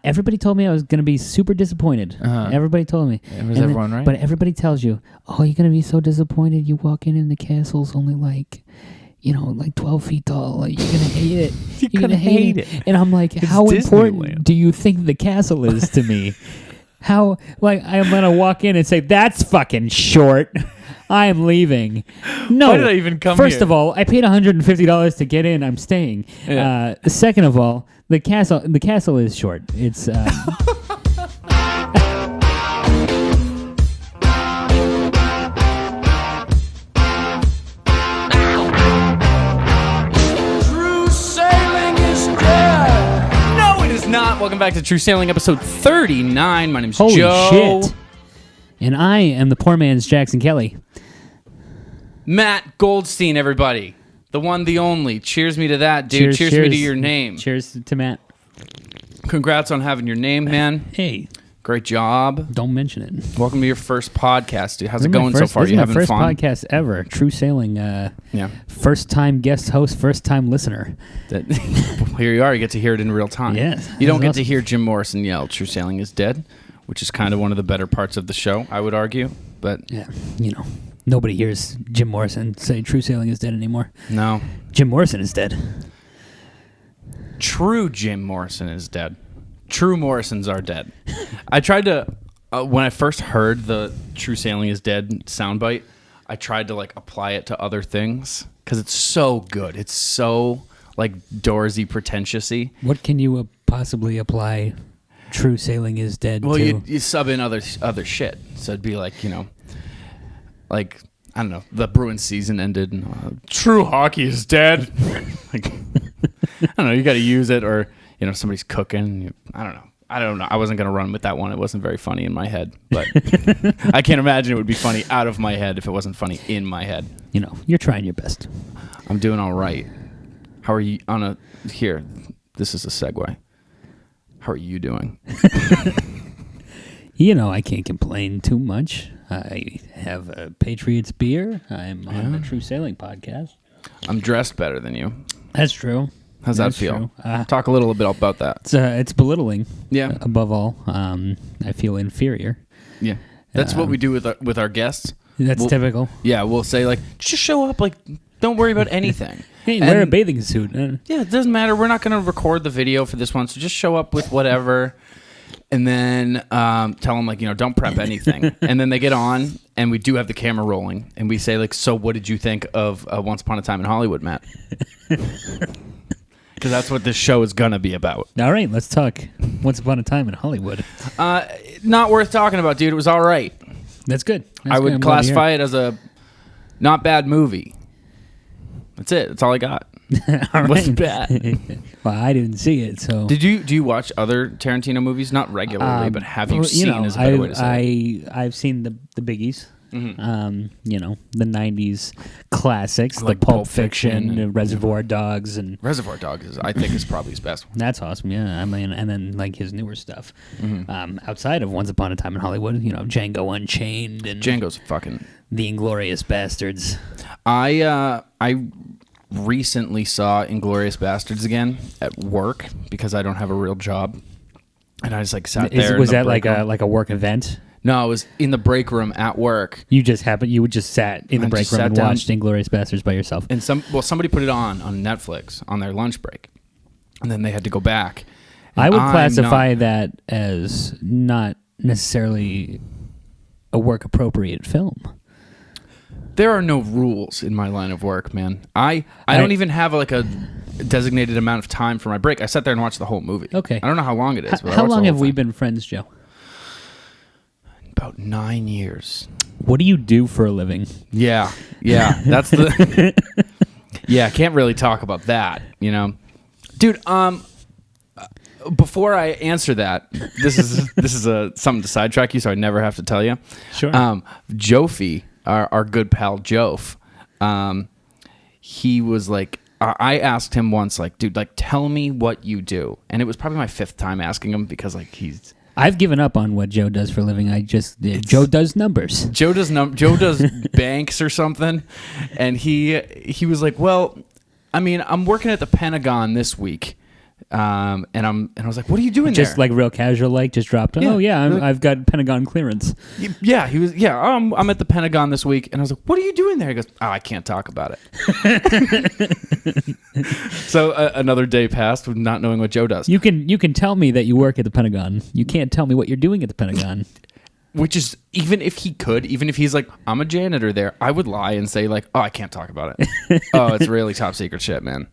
Everybody told me I was going to be super disappointed. Everybody told me. Was everyone right? But everybody tells you, oh, you're going to be so disappointed. You walk in and the castle's only like 12 feet tall. Like, you're going to hate it. You're going to hate it. And I'm like, how important do you think the castle is to me? How, like, I'm going to walk in and say, that's fucking short. I am leaving. No. Why did I even come First here? of all, I paid $150 to get in. I'm staying. Yeah. Second of all, the castle is short. It's Not. Welcome back to True Sailing, episode 39. My name's Holy Joe. shit. And I am the poor man's Jackson Kelly. Matt Goldstein, everybody. The one, the only. Cheers me to that, dude. Cheers me to your name. Cheers to Matt. Congrats on having your name, man. Hey. Great job. Don't mention it. Welcome to your first podcast, dude. How's it going so far? This You is having my first fun? podcast ever. True Sailing. Yeah. First time guest host, first time listener. Here you are. You get to hear it in real time. Yes. You don't get to hear Jim Morrison yell, True Sailing is dead, which is kind of one of the better parts of the show, I would argue. But yeah, nobody hears Jim Morrison say True Sailing is dead anymore. No. Jim Morrison is dead. True Jim Morrison is dead. True Morrisons are dead. I tried to, when I first heard the True Sailing is dead soundbite, I tried to like apply it to other things because it's so good. It's so like Doorsy pretentious-y. What can you possibly apply True Sailing is dead well, to? you sub in other shit. So it'd be like, like, I don't know, the Bruins season ended and True Hockey is dead. Like, I don't know, you got to use it, or somebody's cooking. I don't know. I wasn't going to run with that one. It wasn't very funny in my head, but I can't imagine it would be funny out of my head if it wasn't funny in my head. You're trying your best. I'm doing all right. How are you here? This is a segue. How are you doing? I can't complain too much. I have a Patriots beer. I'm on the True Sailing podcast. I'm dressed better than you. That's true. How's that feel? Talk a little bit about that. It's belittling. Yeah. Above all, I feel inferior. Yeah. That's what we do with our guests. That's typical. Yeah, we'll say like, just show up. Like, don't worry about anything. Hey, wear a bathing suit. Yeah, it doesn't matter. We're not going to record the video for this one, so just show up with whatever, and then tell them like, don't prep anything. And then they get on, and we do have the camera rolling, and we say like, so what did you think of Once Upon a Time in Hollywood, Matt? Because that's what this show is going to be about. All right, let's talk Once Upon a Time in Hollywood. Not worth talking about, dude. It was all right. That's good. I would classify it as a not bad movie. That's it. That's all I got. All right. Wasn't bad. Well, I didn't see it, so. Do you watch other Tarantino movies? Not regularly, but have you seen? Is a better way to say it. I've seen the biggies. Mm-hmm. The 90s classics, like the Pulp Fiction Fiction, Reservoir Dogs, and Reservoir Dogs I think is probably his best one. that's awesome. Yeah, I mean, and then like his newer stuff, outside of Once Upon a Time in Hollywood, Django Unchained and Django's fucking The Inglourious Bastards. I recently saw Inglourious Bastards again at work because I don't have a real job, and I just like sat there. Was that like a work event? No, it was in the break room at work. You just sat in the break room and watched Inglourious Bastards by yourself. And somebody put it on Netflix on their lunch break, and then they had to go back. I would classify that as not necessarily a work appropriate film. There are no rules in my line of work, man. I don't even have like a designated amount of time for my break. I sat there and watched the whole movie. Okay. I don't know how long it is. But how long have we been friends, Joe? About 9 years. What do you do for a living? Yeah. That's the. Yeah, I can't really talk about that, dude. Before I answer that, this is something to sidetrack you, so I never have to tell you. Sure. Jofi, our good pal Jof, he was like, I asked him once, like, dude, like, tell me what you do, and it was probably my 5th time asking him because like I've given up on what Joe does for a living. Joe does numbers. Joe does banks or something, and he was like, well, I mean, I'm working at the Pentagon this week, And I was like, "What are you doing just there?" like real casual, like just dropped. Yeah. Oh yeah, I've got Pentagon clearance. Yeah, he was. Yeah, I'm at the Pentagon this week, and I was like, "What are you doing there?" He goes, "Oh, I can't talk about it." So another day passed with not knowing what Joe does. You can tell me that you work at the Pentagon. You can't tell me what you're doing at the Pentagon. Which is, even if he's like, "I'm a janitor there," I would lie and say like, "Oh, I can't talk about it." Oh, it's really top secret shit, man.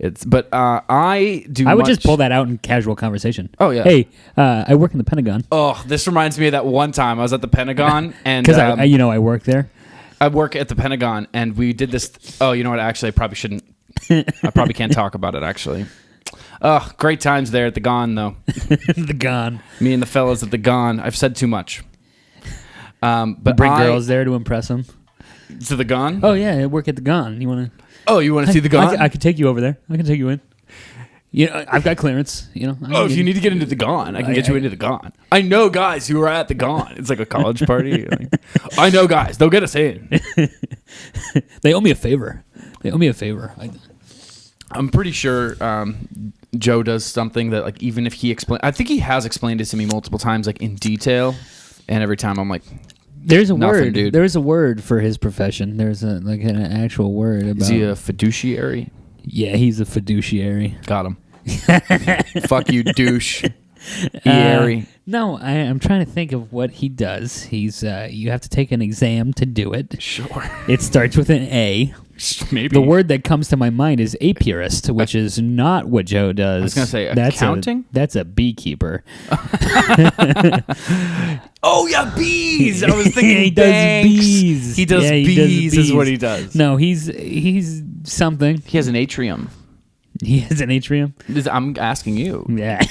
I would just pull that out in casual conversation. Oh yeah. Hey, I work in the Pentagon. Oh, this reminds me of that one time I was at the Pentagon and because I work there. I work at the Pentagon and we did this. Oh, you know what? Actually, I probably shouldn't. I probably can't talk about it. Actually. Oh, great times there at the Gone though. The Gone. Me and the fellas at the Gone. I've said too much. But bring girls there to impress them. To the Gone? Oh yeah, I work at the Gone. You want to? Oh, you want to see the Gone? I could take you over there. I can take you in. You know, I've got clearance. You know. Oh, if you need to get into the Gone, I can get you into the Gone. I know guys who are at the Gone. It's like a college party. I know guys. They'll get us in. They owe me a favor. I'm pretty sure Joe does something that, like, even if he explain, I think he has explained it to me multiple times, like in detail, and every time I'm like, "There's a word. Dude. There's a word for his profession. There's an actual word about." Is he a fiduciary? Yeah, he's a fiduciary. Got him. Fuck you, douche. No, I'm trying to think of what he does. He's you have to take an exam to do it. Sure. It starts with an A. Maybe. The word that comes to my mind is apiarist, which is not what Joe does. I was going to say accounting? That's a beekeeper. Oh, yeah, bees. I was thinking he banks. does bees. He does bees is what he does. No, he's something. He has an atrium. He has an atrium? I'm asking you. Yeah.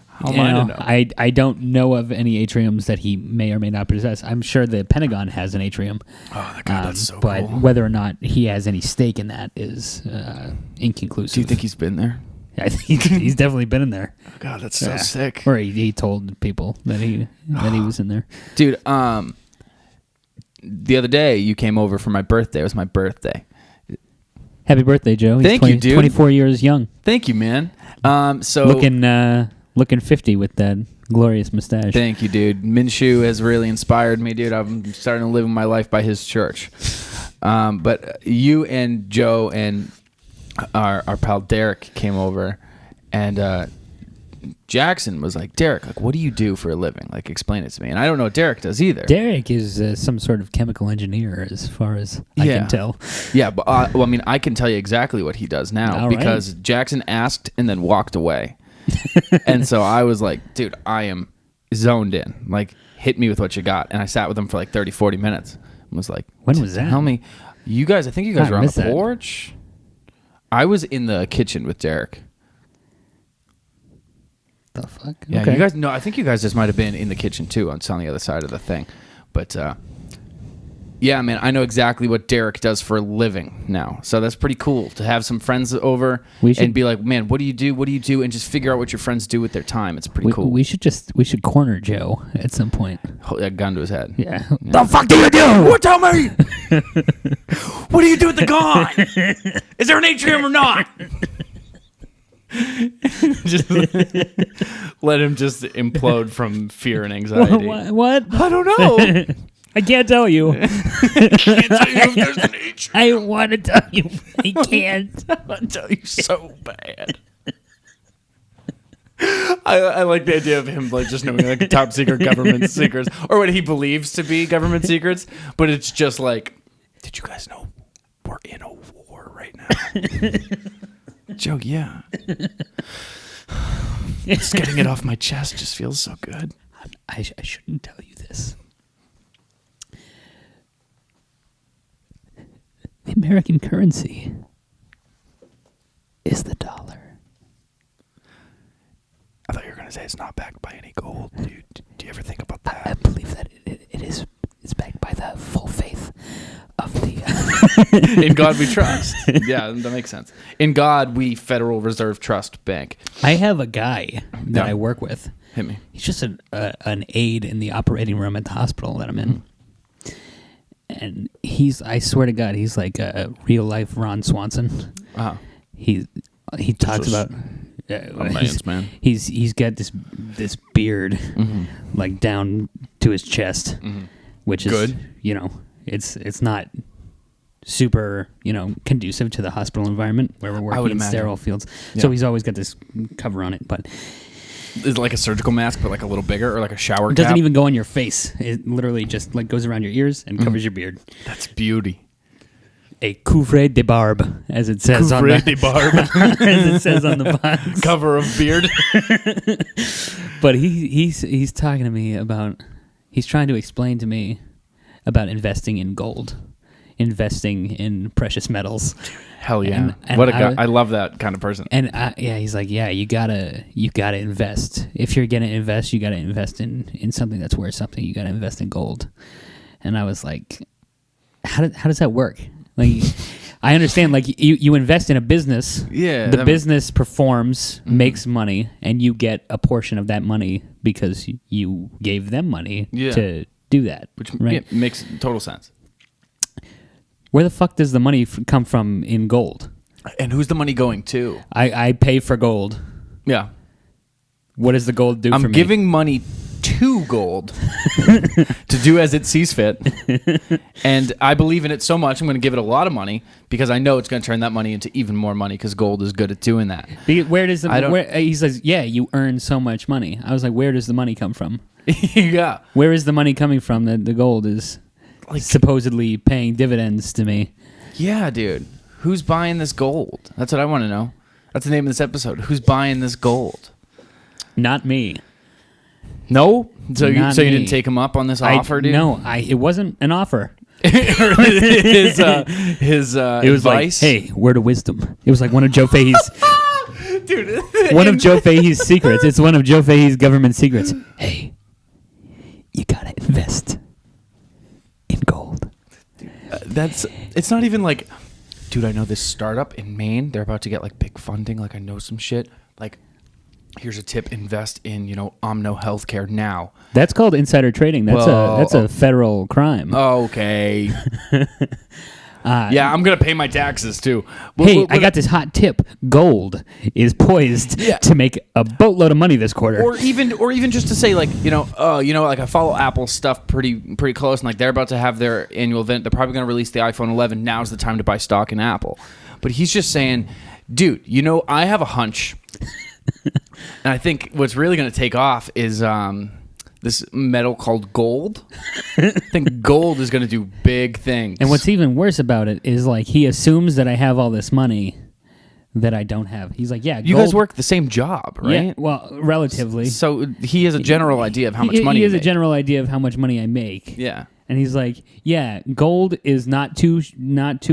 How am I to know? I don't know of any atriums that he may or may not possess. I'm sure the Pentagon has an atrium. Oh, God, that's so but cool. whether or not he has any stake in that is inconclusive. Do you think he's been there? I think he's definitely been in there. Oh, God, that's so sick. Or he told people that he was in there. Dude, the other day you came over for my birthday. It was my birthday. Happy birthday, Joe. He's Thank you, dude. 24 years young. Thank you, man. So looking 50 with that glorious mustache. Thank you, dude. Minshew has really inspired me, dude. I'm starting to live my life by his church. But you and Joe and our pal Derek came over, and Jackson was like, "Derek, like, what do you do for a living? Like, explain it to me." And I don't know what Derek does either. Derek is some sort of chemical engineer, as far as I can tell. Yeah, but well, I mean, I can tell you exactly what he does now because Jackson asked and then walked away. And so I was like, dude, I am zoned in. Like, hit me with what you got. And I sat with him for like 30, 40 minutes. And was like, when was that? Tell me. I think you guys were on the porch. I was in the kitchen with Derek. The fuck? Yeah, okay. you guys. No, I think you guys just might have been in the kitchen too. On the other side of the thing, but yeah, man, I know exactly what Derek does for a living now. So that's pretty cool to have some friends over and be like, man, what do you do? What do you do? And just figure out what your friends do with their time. It's pretty cool. We should corner Joe at some point. Hold that gun to his head. Yeah. The fuck do you do? What? Tell me. What do you do with the Gone? Is there an atrium or not? Just let him just implode from fear and anxiety. What? I don't know. I can't tell you. I can't tell you if there's an atrium. I want to tell you. I can't. I want to tell you so bad. I like the idea of him like just knowing like top secret government secrets or what he believes to be government secrets, but it's just like, did you guys know we're in a war right now? Joe, yeah. Just getting it off my chest just feels so good. I shouldn't tell you this. The American currency is the dollar. I thought you were going to say it's not backed by any gold, dude. Do you ever think about that? I believe that it is. It's backed by the full faith of the. In God we trust. Yeah, that makes sense. In God we Federal Reserve Trust Bank. I have a guy that I work with. Hit me. He's just an aide in the operating room at the hospital that I'm in. Mm-hmm. And I swear to God, he's like a real life Ron Swanson. Uh-huh. he talks about a man's man. He's got this beard like down to his chest, which is good. It's not super conducive to the hospital environment where we're working in sterile fields. Yeah. So he's always got this cover on it, but is it like a surgical mask but like a little bigger, or like a shower cap? It doesn't even go on your face. It literally just like goes around your ears and covers your beard. That's beauty. A couvre de barbe, as it says on the as it says on the box. Cover of beard. But he's talking to me about. He's trying to explain to me about investing in gold, investing in precious metals. Hell yeah! And what a guy! I love that kind of person. And he's like, yeah, you gotta invest. If you're gonna invest, you gotta invest in something that's worth something. You gotta invest in gold. And I was like, how does that work? Like, I understand, like, you invest in a business. Yeah. The business performs, makes money, and you get a portion of that money because you gave them money to do that. Which right? Makes total sense. Where the fuck does the money come from in gold? And who's the money going to? I pay for gold. Yeah. What does the gold do for me? I'm giving money to gold to do as it sees fit, and I believe in it so much I'm going to give it a lot of money because I know it's going to turn that money into even more money because gold is good at doing that. Where does he says, yeah, you earn so much money. I was like, where does the money come from? Yeah, where is the money coming from that the gold is like supposedly paying dividends to me? Yeah, dude, who's buying this gold? That's what I want to know. That's the name of this episode. Who's buying this gold? Not me. No? So you didn't take him up on this offer, dude? No, it wasn't an offer. his it was advice? Like, hey, word of wisdom. It was like one of Joe Fahey's... Dude. One of Joe Fahey's secrets. It's one of Joe Fahey's government secrets. Hey, you gotta invest in gold. It's not even like, dude, I know this startup in Maine. They're about to get like big funding. Like I know some shit. Like, here's a tip: invest in Omno Healthcare now. That's called insider trading. That's a federal crime. Okay. Yeah, I'm gonna pay my taxes too. I got this hot tip: gold is poised to make a boatload of money this quarter. Or even just to say like like I follow Apple stuff pretty close, and like they're about to have their annual event. They're probably gonna release the iPhone 11. Now's the time to buy stock in Apple. But he's just saying, dude, I have a hunch. And I think what's really going to take off is this metal called gold. I think gold is going to do big things. And what's even worse about it is like he assumes that I have all this money that I don't have. He's like, yeah, you guys work the same job, right? Yeah, well, relatively. So he has a general idea of how much money he has a general idea of how much money I make. Yeah. And he's like, yeah, gold is not too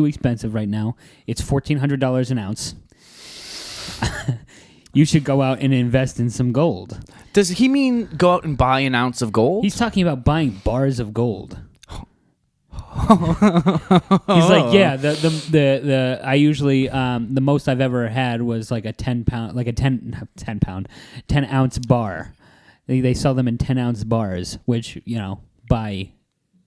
expensive right now. It's $1,400 an ounce. You should go out and invest in some gold. Does he mean go out and buy an ounce of gold? He's talking about buying bars of gold. He's like, yeah, the I usually the most I've ever had was like a 10 ounce bar. They sell them in 10-ounce bars, which by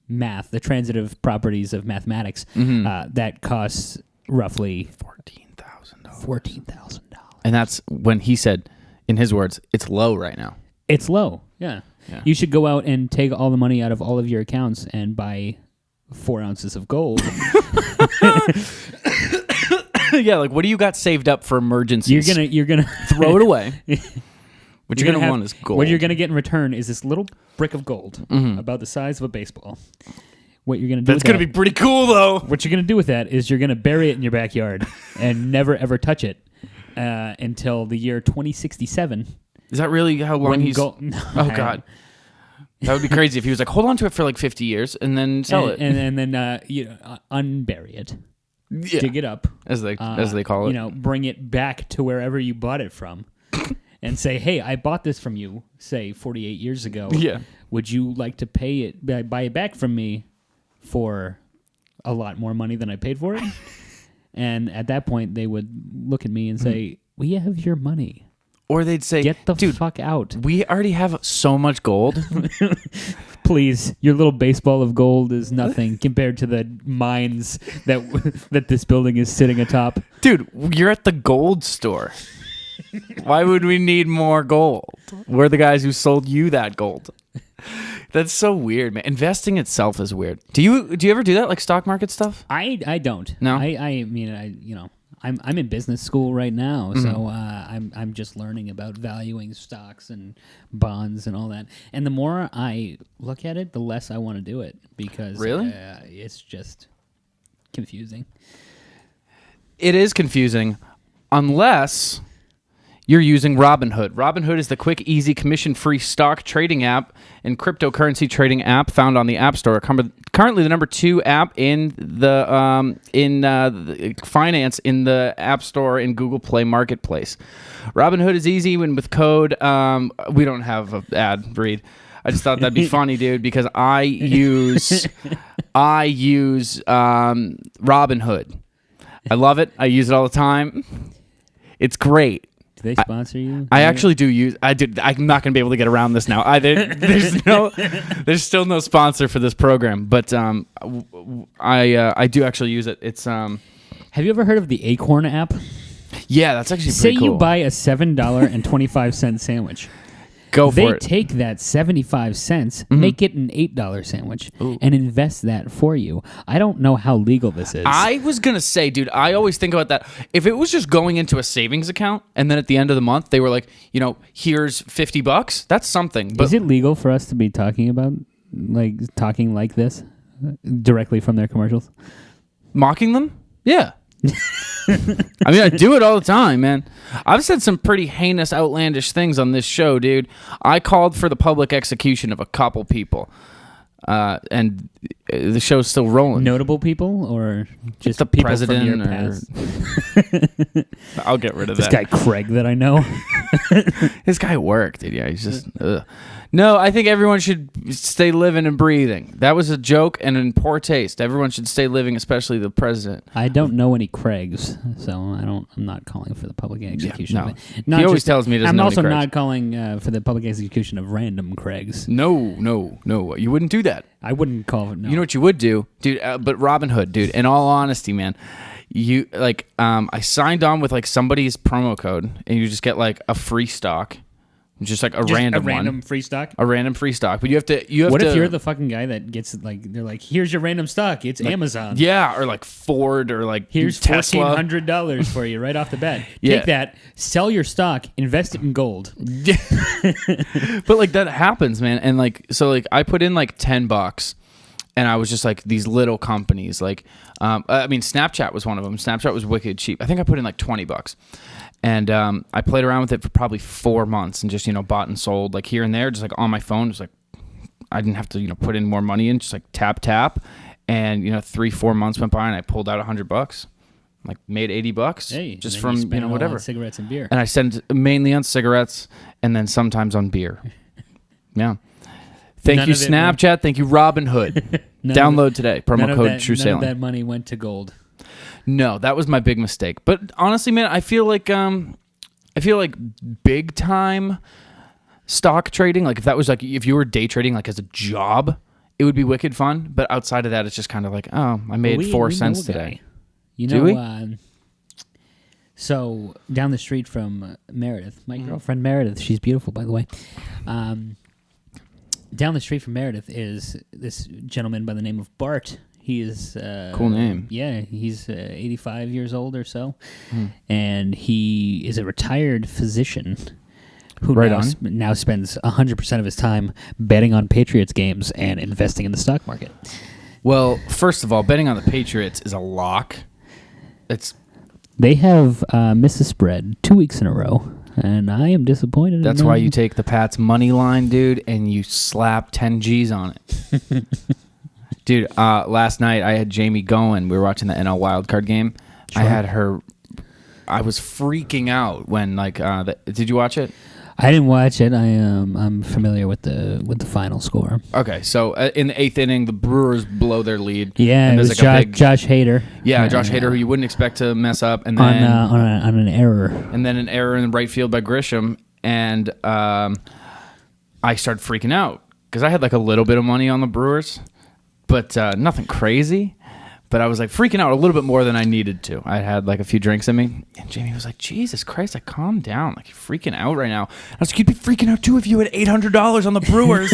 math, the transitive properties of mathematics, that costs roughly $14,000. And that's when he said, in his words, it's low right now. It's low, yeah. You should go out and take all the money out of all of your accounts and buy 4 ounces of gold. Yeah, like what do you got saved up for emergencies? You're gonna throw it away. What you're gonna want is gold. What you're gonna get in return is this little brick of gold about the size of a baseball. What you're gonna do? That's gonna be pretty cool, though. What you're gonna do with that is you're gonna bury it in your backyard and never ever touch it until the year 2067. Is that really how long he's? No, God, that would be crazy if he was like, hold on to it for like 50 years and then sell it, and then unbury it, dig it up, as they call it. Bring it back to wherever you bought it from, and say, hey, I bought this from you, say 48 years ago. Yeah, would you like to buy it back from me for a lot more money than I paid for it? And at that point, they would look at me and say, we have your money. Or they'd say, get the dude, fuck out. We already have so much gold. Please, your little baseball of gold is nothing compared to the mines that this building is sitting atop. Dude, you're at the gold store. Why would we need more gold? We're the guys who sold you that gold. That's so weird, man. Investing itself is weird. Do you ever do that, like stock market stuff? I don't. No. I mean, I'm in business school right now, so I'm just learning about valuing stocks and bonds and all that. And the more I look at it, the less I want to do it because really, it's just confusing. It is confusing, unless you're using Robinhood. Robinhood is the quick, easy, commission-free stock trading app and cryptocurrency trading app found on the App Store. Currently, the number 2 app in the finance in the App Store and Google Play Marketplace. Robinhood is easy when with code. We don't have an ad read. I just thought that'd be funny, dude, because I use Robinhood. I love it. I use it all the time. It's great. Do they sponsor you? I actually do use. I'm not going to be able to get around this now. There's still no sponsor for this program, but I do actually use it. It's Have you ever heard of the Acorn app? Yeah, that's actually pretty cool. Say you buy a $7.25 sandwich. Go for it. They take that 75 cents, make it an $8 sandwich, and invest that for you. I don't know how legal this is. I was going to say, dude, I always think about that. If it was just going into a savings account, and then at the end of the month, they were like, here's $50, that's something. But is it legal for us to be talking like this directly from their commercials? Mocking them? Yeah. I mean, I do it all the time, man. I've said some pretty heinous, outlandish things on this show, dude. I called for the public execution of a couple people, and the show's still rolling. Notable people, or just the people president from your past? I'll get rid of this that. This guy Craig that I know. This guy worked, dude. Yeah, he's just. No, I think everyone should stay living and breathing. That was a joke and in poor taste. Everyone should stay living, especially the president. I don't know any Craigs, so I'm not calling for the public execution. Yeah, no. He always tells me he doesn't know any Craigs. I'm also not calling for the public execution of random Craigs. No. You wouldn't do that. I wouldn't call it. No. You know what you would do, dude? But Robinhood, dude. In all honesty, man, you I signed on with somebody's promo code, and you just get a free stock. Just a random free stock? A random free stock. But you have to... What if you're the fucking guy that gets they're like, here's your random stock. It's Amazon. Yeah, or Ford or here's Tesla. $1,400 for you right off the bat. Yeah. Take that, sell your stock, invest it in gold. But that happens, man. And I put in $10 and I was just these little companies. Snapchat was one of them. Snapchat was wicked cheap. I think I put in $20. And I played around with it for probably 4 months and just, bought and sold here and there, just on my phone. Just I didn't have to, put in more money in, just tap. And, 3-4 months went by and I pulled out $100, made $80 just from, whatever. On cigarettes and beer. And I spent mainly on cigarettes and then sometimes on beer. Yeah. Thank you, Snapchat. Thank you, Robinhood. Download today. Promo code True Sailing. None of that money went to gold. No, that was my big mistake. But honestly, man, I feel like big time stock trading, if that was if you were day trading as a job, it would be wicked fun. But outside of that, it's just kind of I made 4 cents today. Do we? So down the street from Meredith, my girlfriend Meredith, she's beautiful, by the way. Down the street from Meredith is this gentleman by the name of Bart. He is... cool name. Yeah, he's 85 years old or so. And he is a retired physician who now spends 100% of his time betting on Patriots games and investing in the stock market. Well, first of all, betting on the Patriots is a lock. They have missed the spread 2 weeks in a row, and I am disappointed. That's why you take the Pats money line, dude, and you slap 10 G's on it. Dude, last night I had Jamie going. We were watching the NL wildcard game. Sure. I had her. I was freaking out when did you watch it? I didn't watch it. I'm familiar with the final score. Okay, so in the 8th inning, the Brewers blow their lead. Yeah, and it was Josh Hader. Yeah, Josh Hader, who you wouldn't expect to mess up, and then on an error, and then an error in the right field by Grisham, and I started freaking out because I had like a little bit of money on the Brewers, but nothing crazy. But I was like freaking out a little bit more than I needed to. I had like a few drinks in me, and Jamie was like, "Jesus Christ, like calm down, like you're freaking out right now." And I was like, "You'd be freaking out too if you had $800 on the Brewers."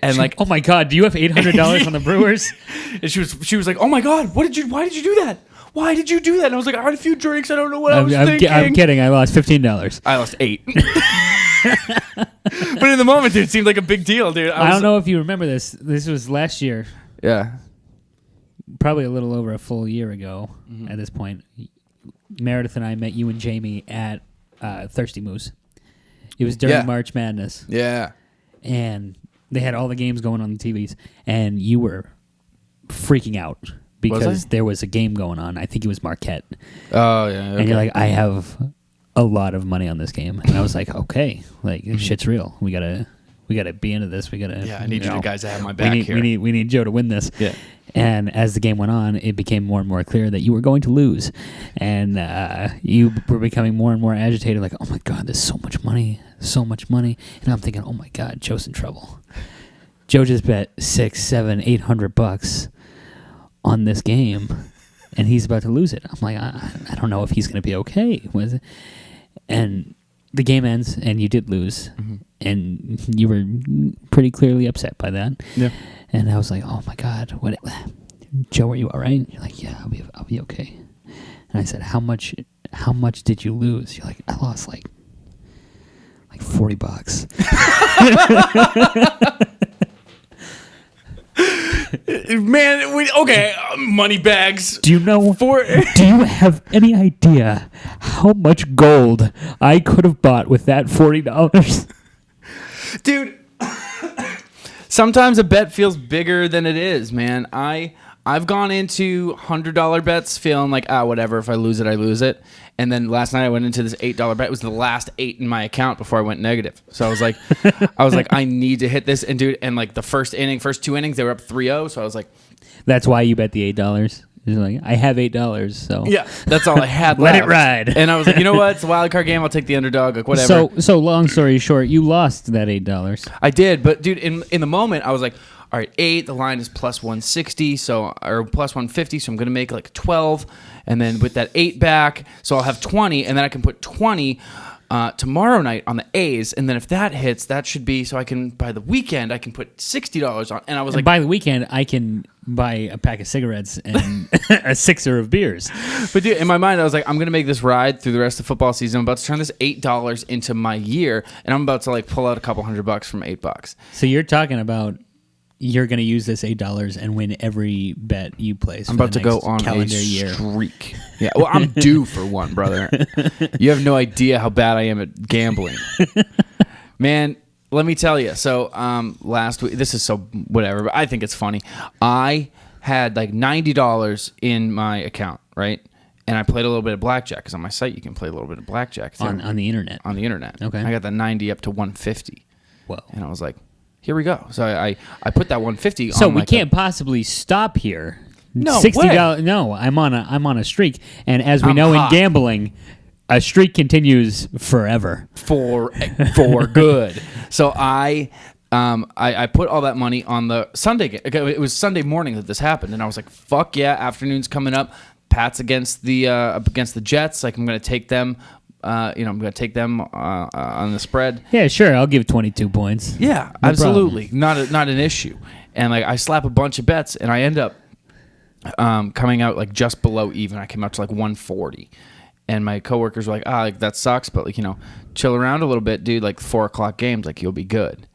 And like, oh my God, do you have $800 on the Brewers? And she was like, "Oh my God, why did you do that? Why did you do that?" And I was like, "I had a few drinks. I don't know what I was thinking." I'm kidding. I lost $15. I lost $8. But in the moment, dude, it seemed like a big deal, dude. I don't know if you remember this. This was last year. Yeah. Probably a little over a full year ago at this point. Meredith and I met you and Jamie at Thirsty Moose. It was during March Madness. Yeah. And they had all the games going on the TVs, and you were freaking out because there was a game going on. I think it was Marquette. Oh, yeah. Okay. And you're like, I have a lot of money on this game. And I was like, okay, like shit's real. We gotta be into this. We gotta. Yeah, I need you guys to have my back here. We need Joe to win this. Yeah. And as the game went on, it became more and more clear that you were going to lose, and you were becoming more and more agitated. Like, oh my God, there's so much money. And I'm thinking, oh my God, Joe's in trouble. Joe just bet $600, $700, $800 on this game, and he's about to lose it. I'm like, I don't know if he's going to be okay with it. And the game ends, and you did lose, and you were pretty clearly upset by that. Yeah. And I was like, oh my God, what? Joe, are you all right? You're like, yeah, I'll be okay. And I said, how much did you lose? You're like, I lost like $40. Man, okay, money bags. Do you have any idea how much gold I could have bought with that $40? Dude, sometimes a bet feels bigger than it is, man. I've gone into $100 bets feeling like, whatever, if I lose it, I lose it. And then last night I went into this $8 bet. It was the last 8 in my account before I went negative. So I was like, I need to hit this. And dude, and like the first 2 innings, they were up 3-0. So I was like, that's why you bet the $8. You're like, I have $8, so yeah, that's all I had. Let it ride. And I was like, you know what? It's a wild card game. I'll take the underdog. Like whatever. So long story short, you lost that $8. I did, but dude, in the moment, I was like, all right, 8. The line is plus 160, or plus 150. So I'm gonna make like 12, and then with that 8 back, so I'll have 20, and then I can put 20 tomorrow night on the A's, and then if that hits, that should be so I can by the weekend I can put $60 on. And I was like, by the weekend I can buy a pack of cigarettes and a sixer of beers. But dude, in my mind, I was like, I'm gonna make this ride through the rest of football season. I'm about to turn this $8 into my year, and I'm about to like pull out a couple $100 from $8. So you're talking about you're going to use this $8 and win every bet you place. I'm about to go on a streak. Yeah, well, I'm due for one, brother. You have no idea how bad I am at gambling. Man, let me tell you. So last week, this is so whatever, but I think it's funny. I had like $90 in my account, right? And I played a little bit of blackjack, because on my site you can play a little bit of blackjack. On the internet. On the internet. Okay. I got the 90 up to 150. Whoa. And I was like, here we go. So I put that 150 on. So we can't possibly stop here. No $60. way. No, I'm on a streak, and as we know in gambling, a streak continues forever. For good. So I put all that money on the Sunday game. It was Sunday morning that this happened, and I was like, fuck yeah, afternoon's coming up. Pats against the Jets. Like I'm gonna take them. I'm going to take them on the spread. Yeah, sure. I'll give 22 points. Yeah, no absolutely. Not an issue. And like I slap a bunch of bets, and I end up coming out like just below even. I came out to like 140. And my coworkers were like, like, that sucks, but like, chill around a little bit, dude. Like 4:00 games, like you'll be good.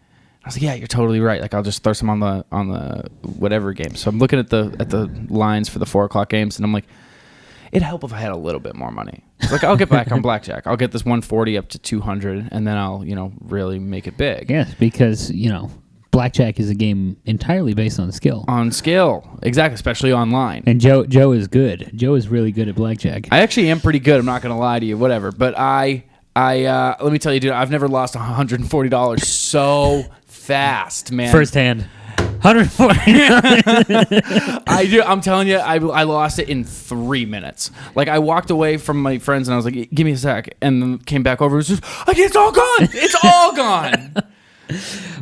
I was like, yeah, you're totally right. Like I'll just throw some on the whatever game. So I'm looking at the lines for the 4:00 games, and I'm like, it'd help if I had a little bit more money. Like I'll get back on blackjack. I'll get this 140 up to 200, and then I'll really make it big. Yes, because blackjack is a game entirely based on skill. On skill, exactly, especially online. And Joe is good. Joe is really good at blackjack. I actually am pretty good. I'm not gonna lie to you. Whatever, but I let me tell you, dude, I've never lost $140 so fast, man. Firsthand. 140. I do. I'm telling you, I lost it in 3 minutes. Like I walked away from my friends and I was like, "Give me a sec," and then came back over. It was just, it's all gone. It's all gone.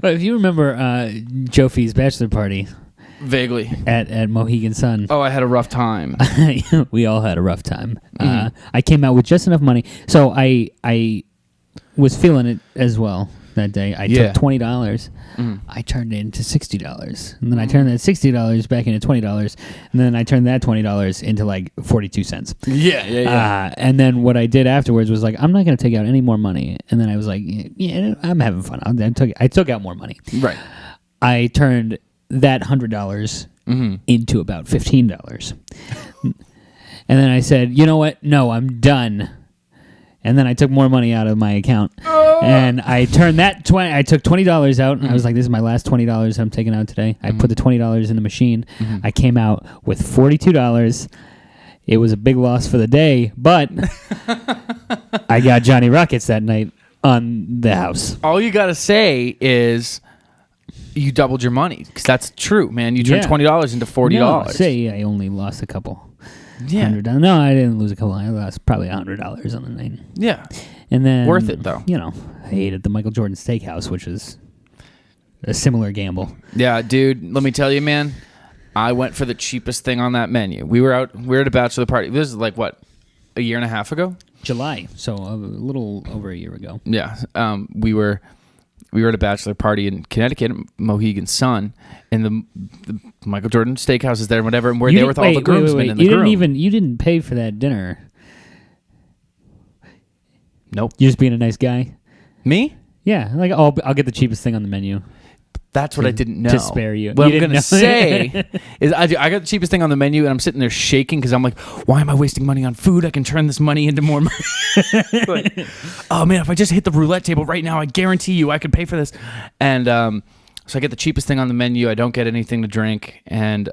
But if you remember Jofi's bachelor party Vaguely. at Mohegan Sun. Oh, I had a rough time. We all had a rough time. I came out with just enough money. So I was feeling it as well that day. I took $20. I turned it into $60. And then I turned that $60 back into $20. And then I turned that $20 into like 42 cents. Yeah. And then what I did afterwards was like, I'm not going to take out any more money. And then I was like, yeah, I'm having fun. I took out more money. Right. I turned that $100 into about $15. And then I said, you know what? No, I'm done. And then I took more money out of my account. And I turned that I took $20 out. And I was like, this is my last $20 I'm taking out today. I put the $20 in the machine. I came out with $42. It was a big loss for the day, but I got Johnny Rockets that night on the house. All you got to say is you doubled your money, because that's true, man. You turned $20 into $40. No, say I only lost a couple. Yeah. $100. No, I didn't lose a couple. I lost probably $100 on the night. Yeah. And then worth it though. You know, I ate at the Michael Jordan Steakhouse, which is a similar gamble. Yeah, dude. Let me tell you, man. I went for the cheapest thing on that menu. We were at a bachelor party. This is like what, a year and a half ago? July, so a little over a year ago. Yeah. We were at a bachelor party in Connecticut, Mohegan Sun, and the Michael Jordan Steakhouse is there and whatever, and we're there with all the groomsmen and the groom. You didn't pay for that dinner. Nope. You're just being a nice guy? Me? Yeah, like I'll get the cheapest thing on the menu. That's what I didn't know. To spare you. What I'm going to say is I got the cheapest thing on the menu, and I'm sitting there shaking because I'm like, why am I wasting money on food? I can turn this money into more money. Like, oh, man, if I just hit the roulette table right now, I guarantee you I could pay for this. And so I get the cheapest thing on the menu. I don't get anything to drink. And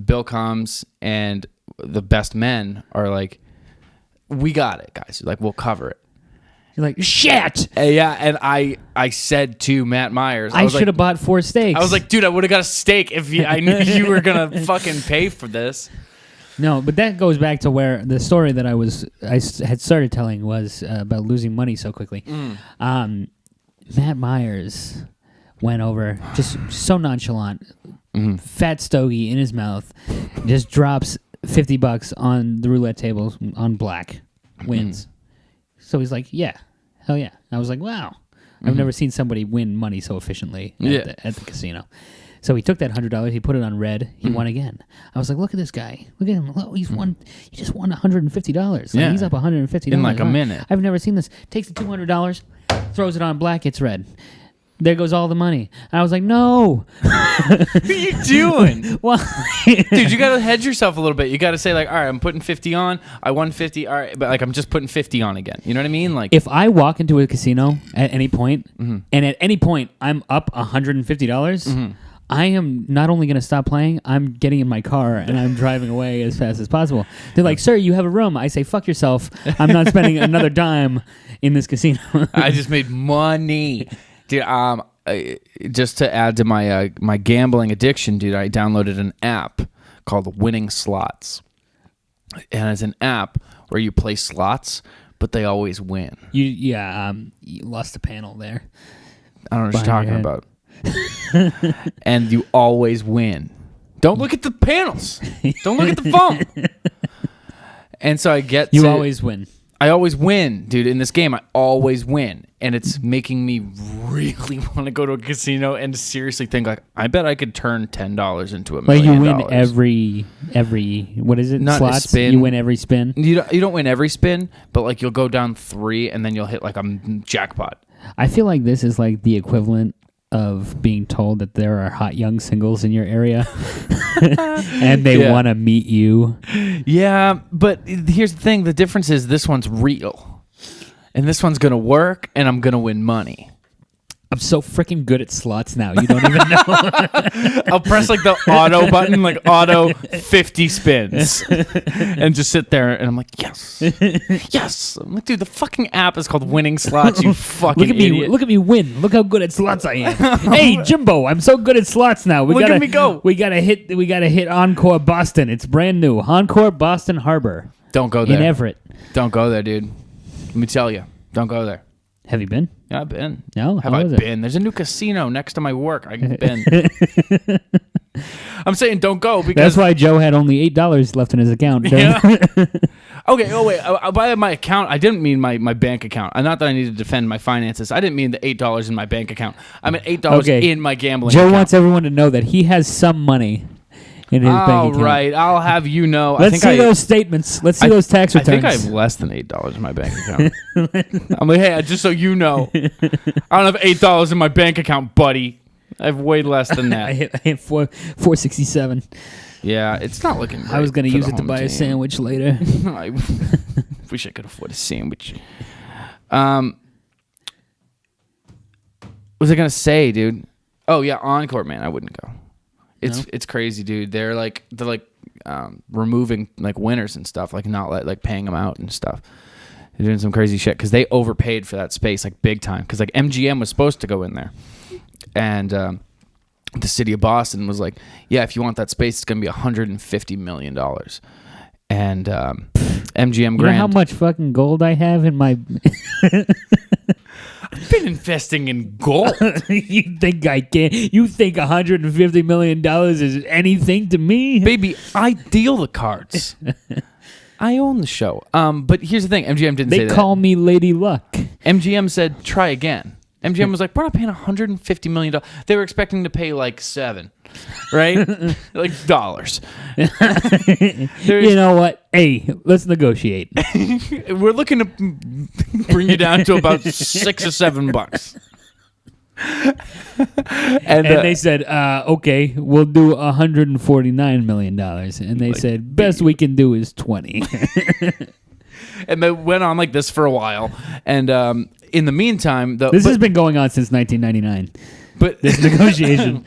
Bill comes, and the best men are like, we got it, guys. Like, we'll cover it. You're like, shit! Yeah, and I said to Matt Myers, I should have bought 4 steaks. I was like, dude, I would have got a steak if I knew you were going to fucking pay for this. No, but that goes back to where the story that I had started telling was about losing money so quickly. Matt Myers went over, just so nonchalant, fat stogie in his mouth, just drops $50 on the roulette table on black, wins. So he's like, yeah, hell yeah. I was like, wow. I've never seen somebody win money so efficiently at the casino. So he took that $100, he put it on red, he won again. I was like, look at this guy. Look at him. Look, he just won $150. Like, he's up $150. In like a minute. I've never seen this. Takes the $200, throws it on black, it's red. There goes all the money. And I was like, no. What are you doing? Why? Dude, you got to hedge yourself a little bit. You got to say, like, all right, I'm putting 50 on. I won 50. All right, but, like, I'm just putting 50 on again. You know what I mean? Like, if I walk into a casino at any point, and at any point I'm up $150, I am not only going to stop playing, I'm getting in my car and I'm driving away as fast as possible. They're like, sir, you have a room. I say, fuck yourself. I'm not spending another dime in this casino. I just made money. Dude, just to add to my my gambling addiction, dude, I downloaded an app called Winning Slots. And it's an app where you play slots, but they always win. You lost a panel there. I don't know what you're talking about. And you always win. Don't look at the panels. Don't look at the phone. And so I get You always win. I always win, dude. In this game, I always win. And it's making me really want to go to a casino and seriously think, like, I bet I could turn $10 into $1 million. Like, you win every what is it? Not slots? A spin. You win every spin? You don't win every spin, but, like, you'll go down 3 and then you'll hit, like, a jackpot. I feel like this is like the equivalent of being told that there are hot young singles in your area and they want to meet you. Yeah, but here's the thing. The difference is this one's real. And this one's going to work, and I'm going to win money. I'm so freaking good at slots now. You don't even know. I'll press like the auto button, like auto 50 spins, and just sit there. And I'm like, yes, yes. I'm like, dude, the fucking app is called Winning Slots. You fucking idiot. Look at me win. Look how good at slots I am. Hey, Jimbo, I'm so good at slots now. Look at me go. We gotta hit Encore Boston. It's brand new. Encore Boston Harbor. Don't go there. In Everett. Don't go there, dude. Let me tell you. Don't go there. Have you been? Yeah, I've been. No? Have I been? There's a new casino next to my work. I've been. I'm saying don't go because... That's why Joe had only $8 left in his account. Yeah. Okay, oh wait. By my account, I didn't mean my bank account. Not that I need to defend my finances. I didn't mean the $8 in my bank account. I meant $8 in my gambling account. Joe wants everyone to know that he has some money in his bank account. All right, I'll have you know. Let's see those statements. Let's see those tax returns. I think I have less than $8 in my bank account. I'm like, hey, just so you know, I don't have $8 in my bank account, buddy. I have way less than that. I hit 467. Yeah, it's not looking great. I was going to use it to buy a sandwich later. I wish I could afford a sandwich. What was I going to say, dude? Oh, yeah, Encore, man. I wouldn't go. It's crazy, dude. They're removing like winners and stuff, like not like paying them out and stuff. They're doing some crazy shit because they overpaid for that space like big time. Because like MGM was supposed to go in there, and the city of Boston was like, yeah, if you want that space, it's gonna be $150 million. And MGM Grand. You know how much fucking gold I have in my... I've been investing in gold. You think I can? You think $150 million is anything to me? Baby, I deal the cards. I own the show. But here's the thing. MGM didn't say that. They call me Lady Luck. MGM said, try again. MGM was like, we're not paying $150 million. They were expecting to pay like $7, right? Like dollars. You know what? Hey, let's negotiate. We're looking to bring you down to about $6 or $7. And they said, okay, we'll do $149 million. And they said, best we can do is 20. And they went on like this for a while. And in the meantime... This has been going on since 1999. But this negotiation.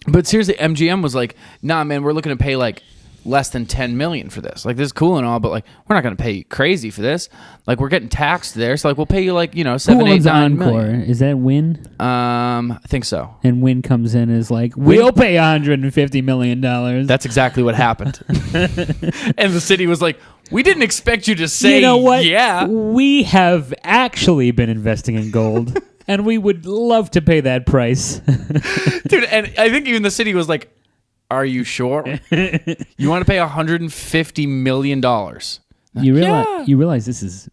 But seriously, MGM was like, nah, man, we're looking to pay like less than $10 million for this. Like, this is cool and all, but like, we're not going to pay you crazy for this. Like, we're getting taxed there. So like, we'll pay you like, you know, $7, $8, $9 million. Is that Wynn? I think so. And Wynn comes in as like, we'll pay $150 million. That's exactly what happened. And the city was like, we didn't expect you to say, you know what? Yeah. We have actually been investing in gold, and we would love to pay that price. Dude, and I think even the city was like, are you sure? You want to pay $150 million? You realize this is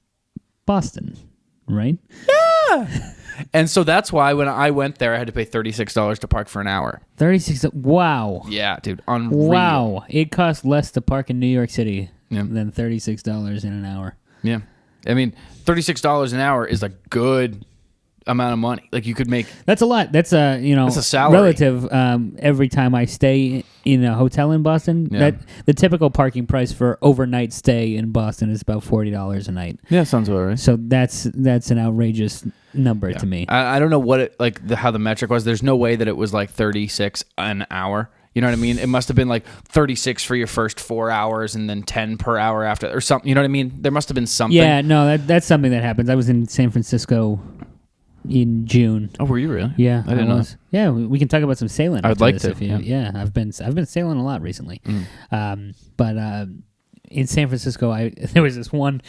Boston, right? Yeah. And so that's why when I went there, I had to pay $36 to park for an hour. 36. Wow. Yeah, dude. Unreal. Wow. It costs less to park in New York City than $36 in an hour. Yeah. I mean, $36 an hour is a good amount of money. Like, you could make... That's a lot. That's a, that's a salary. Relative. Every time I stay in a hotel in Boston, the typical parking price for overnight stay in Boston is about $40 a night. Yeah, sounds about right. So that's an outrageous number to me. I don't know what it, how the metric was. There's no way that it was like 36 an hour. You know what I mean? It must have been like 36 for your first 4 hours and then 10 per hour after, or something. You know what I mean? There must have been something. Yeah, no, that's something that happens. I was in San Francisco in June. Oh, were you really? Yeah, I didn't know. Yeah, we can talk about some sailing. I'd like to. Yeah, I've been sailing a lot recently. But in San Francisco, there was this one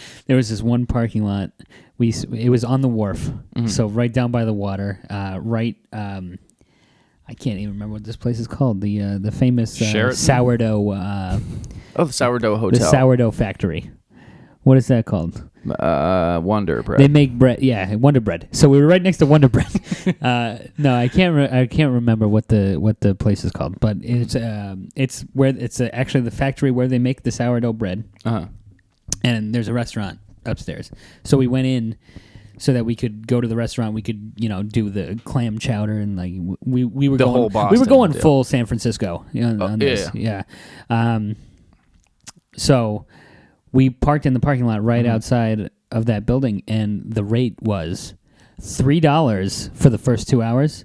parking lot. It was on the wharf, so right down by the water. I can't even remember what this place is called. The famous sourdough. The sourdough hotel. The sourdough factory. What is that called? Wonder Bread. They make bread. Yeah, Wonder Bread. So we were right next to Wonder Bread. No, I can't remember what the place is called, but it's where it's actually the factory where they make the sourdough bread. And there's a restaurant upstairs. So we went in so that we could go to the restaurant. We could do the clam chowder and like we were the going, whole Boston. We were going full San Francisco on this. Yeah. So we parked in the parking lot right outside of that building, and the rate was $3 for the first 2 hours,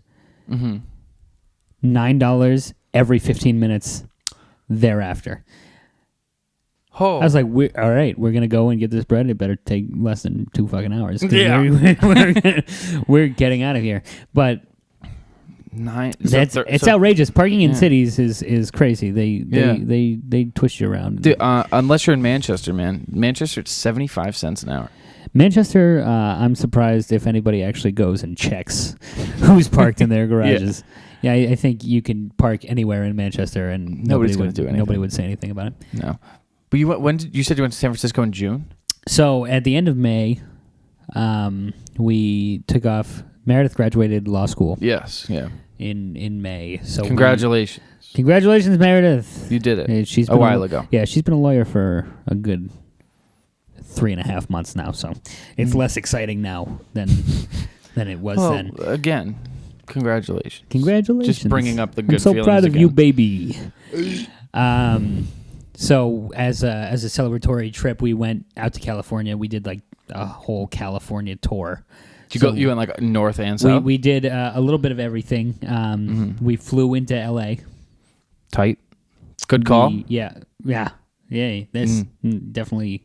$9 every 15 minutes thereafter. Oh. I was like, all right, we're going to go and get this bread. It better take less than 2 fucking hours. Yeah. We're getting out of here. But it's outrageous. Parking in cities is crazy. They twist you around. Dude, unless you're in Manchester, man. Manchester, it's 75 cents an hour. Manchester, I'm surprised if anybody actually goes and checks who's parked in their garages. Yeah, I think you can park anywhere in Manchester, and Nobody's going to do anything. Nobody would say anything about it. No. But you said you went to San Francisco in June? So at the end of May, we took off. Meredith graduated law school. Yes, yeah. In May. So congratulations. Congratulations, Meredith. You did it. She's a while ago. Yeah, she's been a lawyer for a good 3.5 months now, so it's less exciting now than it was then. Again, congratulations. Congratulations. Just bringing up the good feelings. I'm so proud of again. you, baby. So as a celebratory trip, we went out to California. We did like a whole California tour. You went like north and south? We did a little bit of everything. We flew into L.A. Tight. Good call. Yeah. That's definitely,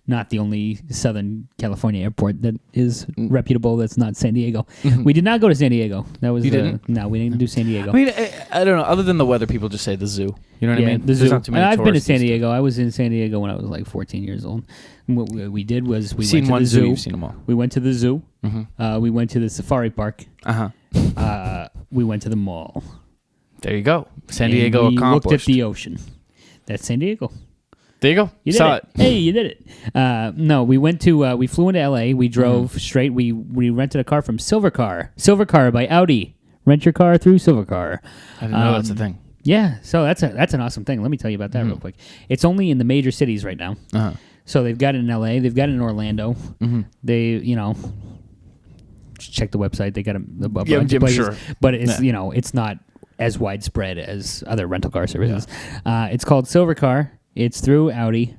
not the only Southern California airport that is reputable. That's not San Diego. We did not go to San Diego. That was you didn't? No, we didn't do San Diego. I mean, I don't know. Other than the weather, people just say the zoo. You know what I mean? The zoo. Not too many I've been to tourists San Diego. I was in San Diego when I was like 14 years old. And what we did was we went to the zoo. You've seen them all. We went to the zoo. We went to the safari park. We went to the mall. There you go. San Diego we accomplished. Looked at the ocean. That's San Diego. There you go. You saw it. Hey, you did it. No, we went to. We flew into L.A. We drove straight. We rented a car from Silvercar. Silvercar by Audi. Rent your car through Silvercar. I didn't know that's a thing. Yeah, so that's an awesome thing. Let me tell you about that real quick. It's only in the major cities right now. So they've got it in L.A. They've got it in Orlando. They, check the website. They got a bunch of places, sure. But it's it's not as widespread as other rental car services. It's called Silvercar. It's through Audi.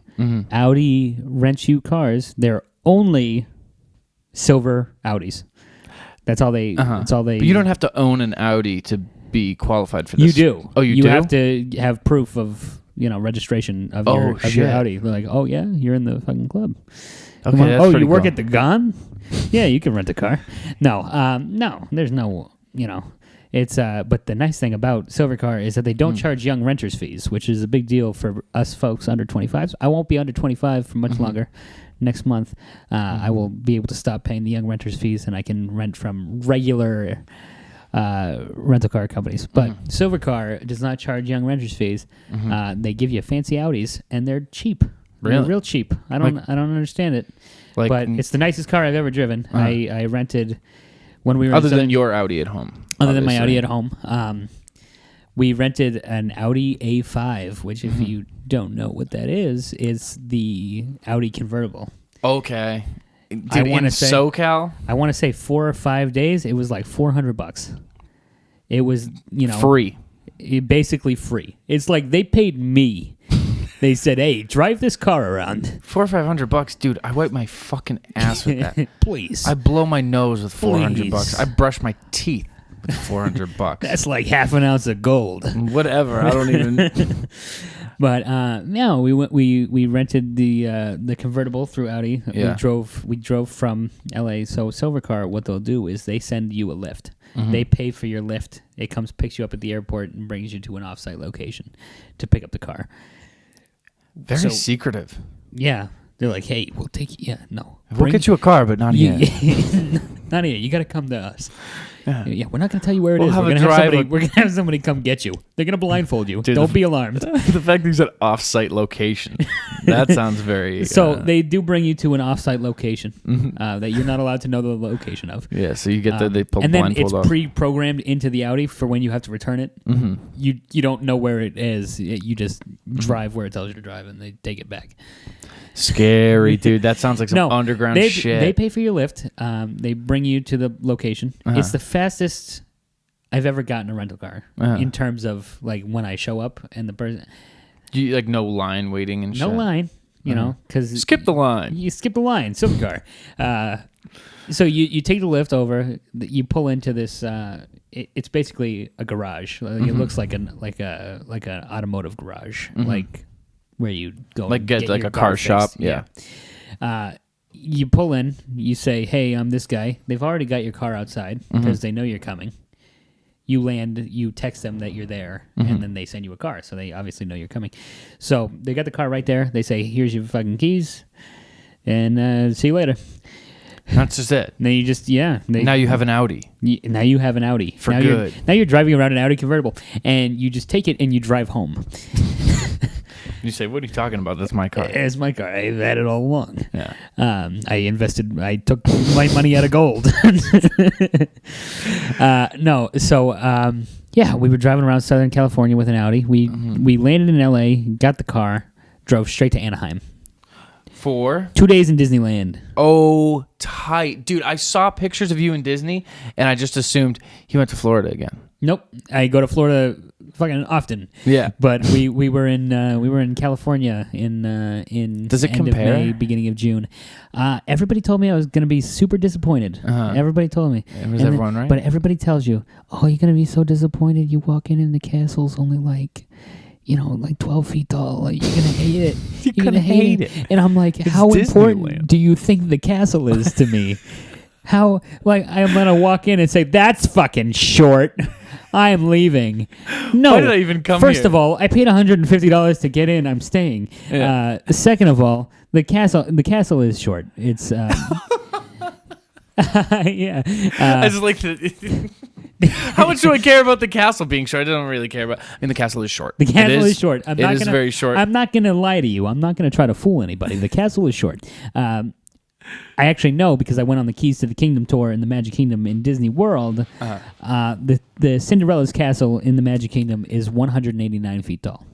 Audi rents you cars. They're only silver Audis. That's all they. That's all they. But you don't have to own an Audi to be qualified for this. You do. Oh, you do. You have to have proof of registration of your Audi. They're like, oh yeah, you're in the fucking club. Okay, that's you pretty work cool. at the Gone? Yeah, you can rent a car. No, there's no. It's but the nice thing about Silvercar is that they don't charge young renters fees, which is a big deal for us folks under 25. I won't be under 25 for much longer. Next month, I will be able to stop paying the young renters fees, and I can rent from regular rental car companies. But Silvercar does not charge young renters fees. They give you fancy Audis, and they're cheap. Really? They're real cheap. I don't understand it. But it's the nicest car I've ever driven. I rented when we were other than your Audi at home. Other than my Audi at home. We rented an Audi A5, which if you don't know what that is the Audi convertible. Okay. In SoCal? I want to say 4 or 5 days. It was like $400. It was, free. Basically free. It's like they paid me. They said, "Hey, drive this car around." $400 or $500, dude. I wipe my fucking ass with that. Please. I blow my nose with $400. I brush my teeth with $400. That's like half an ounce of gold. Whatever. I don't even. But no, we rented the convertible through Audi. Yeah. We drove from LA. So Silvercar, what they'll do is they send you a lift. They pay for your lift. It comes, picks you up at the airport, and brings you to an offsite location to pick up the car. Very secretive. Yeah. They're like, hey, we'll take you. Yeah, no. We'll get you a car, but not here. Not here. You got to come to us. Yeah, we're not going to tell you where it is. We're going to have somebody come get you. They're going to blindfold you. Dude, don't be alarmed. The fact that you said off-site location, that sounds very... So they do bring you to an off-site location that you're not allowed to know the location of. Yeah, so you get they pull and then blindfold it's pre-programmed into the Audi for when you have to return it. You don't know where it is. You just drive where it tells you to drive, and they take it back. Scary, dude. That sounds like some underground shit. They pay for your lift. They bring you to the location. It's the fastest I've ever gotten a rental car in terms of like when I show up and the person. You like no line waiting and shit. No line, because skip the line. You skip the line. Silvercar. So you take the lift over. You pull into this. It's basically a garage. It looks like an automotive garage, like. Where you go, like get like a car shop, yeah. You pull in, you say, "Hey, I'm this guy." They've already got your car outside because they know you're coming. You land, you text them that you're there, and then they send you a car. So they obviously know you're coming. So they got the car right there. They say, "Here's your fucking keys." and see you later. That's just it. Then you just now you have an Audi. Now you have an Audi for now good. Now you're driving around an Audi convertible, and you just take it and you drive home. You say, "What are you talking about? That's my car." It's my car. I've had it all along. Yeah. I took my money out of gold. No. So, we were driving around Southern California with an Audi. We landed in L.A., got the car, drove straight to Anaheim. For 2 days in Disneyland. Oh, tight. Dude, I saw pictures of you in Disney, and I just assumed he went to Florida again. Nope. I go to Florida fucking often. Yeah. But we were in California in Does it end compare? of May, beginning of June. Everybody told me I was going to be super disappointed. Everybody told me. Was everyone right? But everybody tells you, "Oh, you're going to be so disappointed. You walk in and the castle's only like 12 feet tall. Like, you're going to hate it. You're going to hate it." And I'm like, it's how Disneyland. important do you think the castle is to me? How, I'm going to walk in and say, "That's fucking short. I'm leaving." No. Why did I even come First here? of all, I paid $150 to get in. I'm staying. Yeah. Second of all, the castle is short. It's yeah. I just like to... How much do I care about the castle being short? I don't really care about... the castle is short. The castle is short. It is very short. I'm not going to lie to you. I'm not going to try to fool anybody. The castle is short. I actually know because I went on the Keys to the Kingdom tour in the Magic Kingdom in Disney World. The Cinderella's castle in the Magic Kingdom is 189 feet tall.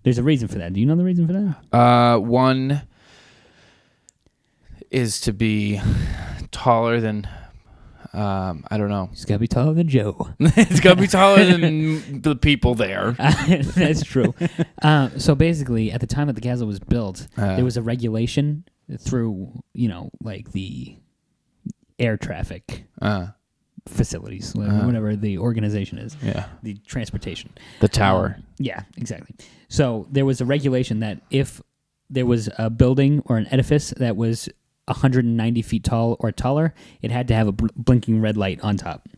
There's a reason for that. Do you know the reason for that? One is to be taller than... I don't know. It's got to be taller than Joe. It's got to be taller than the people there. That's true. So basically, at the time that the castle was built, there was a regulation through, the air traffic facilities, whatever the organization is. Yeah. The transportation. The tower. Yeah, exactly. So there was a regulation that if there was a building or an edifice that was 190 feet tall or taller, it had to have a blinking red light on top,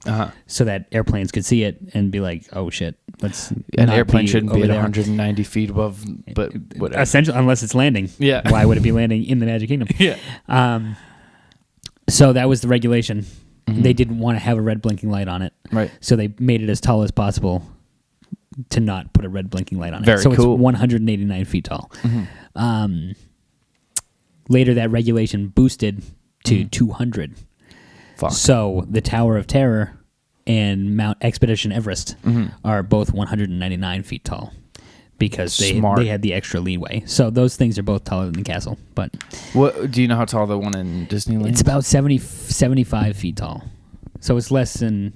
so that airplanes could see it and be like, "Oh shit, let's." An airplane shouldn't be at 190 feet above, but whatever. Essentially, unless it's landing. Yeah. Why would it be landing in the Magic Kingdom? Yeah. So that was the regulation. Mm-hmm. They didn't want to have a red blinking light on it, right? So they made it as tall as possible to not put a red blinking light on it. Very so cool. It's 189 feet tall. Mm-hmm. Later, that regulation boosted to 200. Fuck. So the Tower of Terror and Mount Expedition Everest are both 199 feet tall because they had the extra leeway. So those things are both taller than the castle. But what do you know how tall the one in Disneyland? It's about 75 feet tall. So it's less than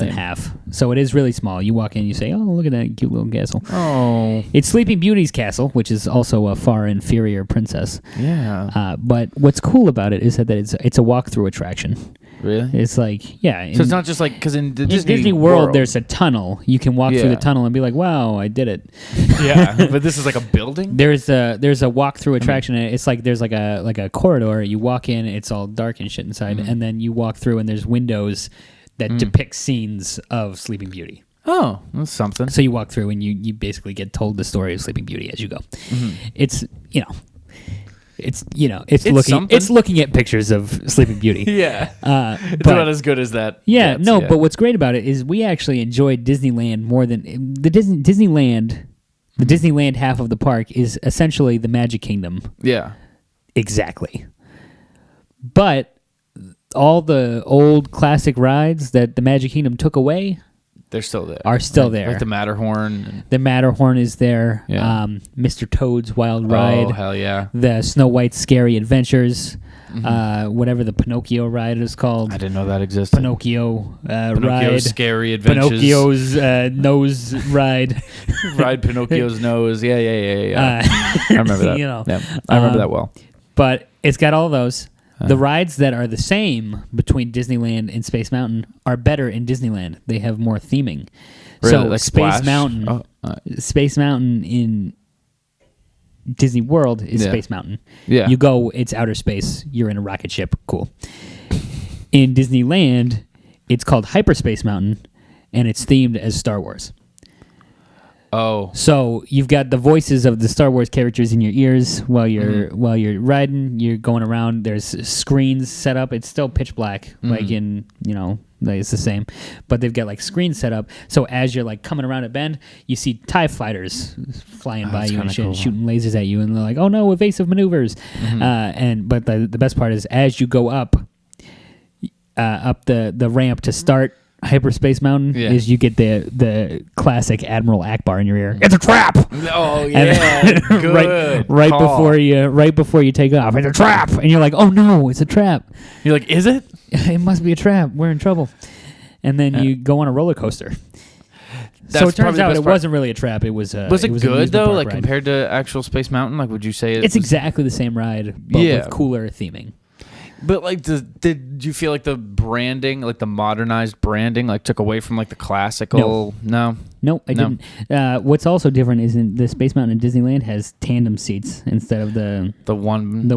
half. So it is really small. You walk in, you say, "Oh, look at that cute little castle." Oh, it's Sleeping Beauty's castle, which is also a far inferior princess. Yeah. But what's cool about it is that it's a walk-through attraction. Really? It's like, yeah. So it's not just like, because in the Disney World, there's a tunnel. You can walk through the tunnel and be like, "Wow, I did it." Yeah, but this is like a building. There's a walk-through attraction. And it's like there's like a corridor. You walk in, it's all dark and shit inside, and then you walk through, and there's windows that depict scenes of Sleeping Beauty. Oh, that's something. So you walk through, and you basically get told the story of Sleeping Beauty as you go. It's It's looking at pictures of Sleeping Beauty. Yeah. It's not as good as that. Yeah, but what's great about it is we actually enjoyed Disneyland more than the Disneyland. The Disneyland half of the park is essentially the Magic Kingdom. Yeah. Exactly. But all the old classic rides that the Magic Kingdom took away, they're still there. Are still there. Like the Matterhorn. The Matterhorn is there. Yeah. Mr. Toad's Wild Ride. Oh, hell yeah. The Snow White's Scary Adventures. Whatever the Pinocchio ride is called. I didn't know that existed. Pinocchio's ride. Scary Adventures. Pinocchio's nose ride. Ride Pinocchio's nose. Yeah. I remember that. I remember that well. But it's got all those. The rides that are the same between Disneyland and Space Mountain are better in Disneyland. They have more theming. Really? So like Space Splash? Mountain, Space Mountain in Disney World is Space Mountain. Yeah. You go, it's outer space. You're in a rocket ship. Cool. In Disneyland, it's called Hyperspace Mountain, and it's themed as Star Wars. Oh. So you've got the voices of the Star Wars characters in your ears while you're riding. You're going around. There's screens set up. It's still pitch black, like in like it's the same, but they've got like screens set up. So as you're like coming around a bend, you see TIE fighters flying by you and shit, cool. Shooting lasers at you, and they're like, "Oh no, evasive maneuvers!" But the best part is as you go up the ramp to start Hyperspace Mountain is you get the classic Admiral Akbar in your ear. It's a trap. Oh yeah, good. right before you take off, it's a trap, and you're like, oh no, it's a trap. You're like, is it? It must be a trap. We're in trouble. And then you go on a roller coaster. So it turns out it wasn't really a trap. It was. Was it good though? Like ride. Compared to actual Space Mountain, like would you say it's exactly the same ride, but with cooler theming? But like, did you feel like the branding, like the modernized branding, like took away from like the classical? No, I didn't. What's also different is in the Space Mountain in Disneyland has tandem seats instead of the one,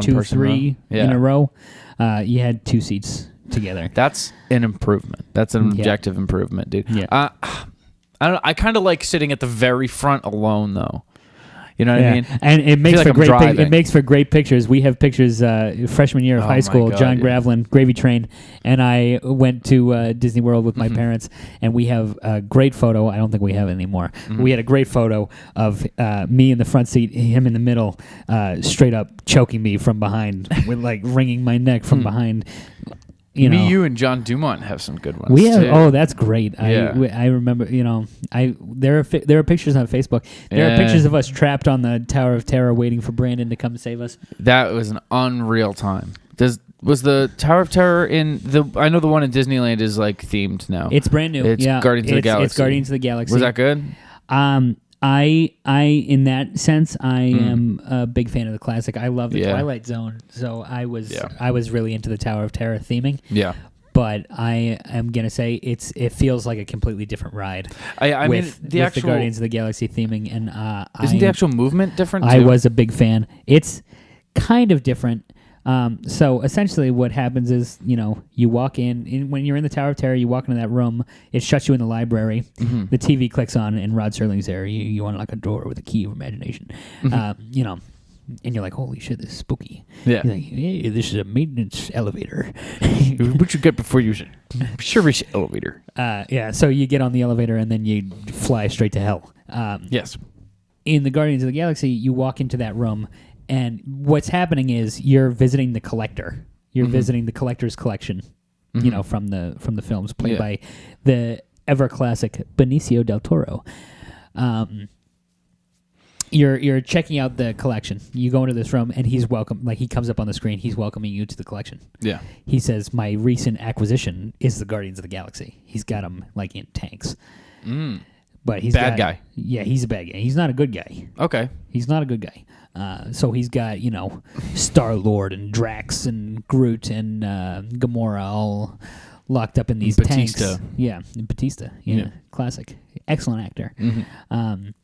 2, 3 in a row. You had 2 seats together. That's an improvement. That's an objective improvement, dude. Yeah. I kind of like sitting at the very front alone though. You know what I mean? And it makes for it makes for great pictures. We have pictures freshman year of high school. God, John Gravlin, Gravy Train, and I went to Disney World with my parents, and we have a great photo. I don't think we have it anymore. We had a great photo of me in the front seat, him in the middle, straight up choking me from behind, with like wringing my neck from behind. You and John Dumont have some good ones. We have. Too. Oh, that's great. Yeah. I remember. There are pictures on Facebook. There are pictures of us trapped on the Tower of Terror, waiting for Brandon to come save us. That was an unreal time. Was the Tower of Terror in the? I know the one in Disneyland is like themed now. It's brand new. It's Guardians of the Galaxy. It's Guardians of the Galaxy. Was that good? I in that sense I am a big fan of the classic. I love the Twilight Zone, so I was really into the Tower of Terror theming. Yeah. But I am gonna say it feels like a completely different ride. I mean the Guardians of the Galaxy theming, and isn't the actual movement different too? I was a big fan. It's kind of different. So essentially what happens is, you walk in when you're in the Tower of Terror, you walk into that room, it shuts you in the library, the TV clicks on, and Rod Serling's there. You unlock a door with a key of imagination, and you're like, holy shit, this is spooky. Yeah. You're like, hey, this is a maintenance elevator. What you get before you service elevator. So you get on the elevator and then you fly straight to hell. Yes. In the Guardians of the Galaxy, you walk into that room, and what's happening is you're visiting the collector. You're visiting the collector's collection, from the films, played by the ever classic Benicio del Toro. You're checking out the collection. You go into this room, and he's he comes up on the screen. He's welcoming you to the collection. Yeah. He says, "My recent acquisition is the Guardians of the Galaxy." He's got them like in tanks. But he's bad guy. Yeah, he's a bad guy. He's not a good guy. Okay. He's not a good guy. So he's got, Star-Lord and Drax and Groot and Gamora all locked up in these tanks. Yeah, Batista. Yeah, classic. Excellent actor. And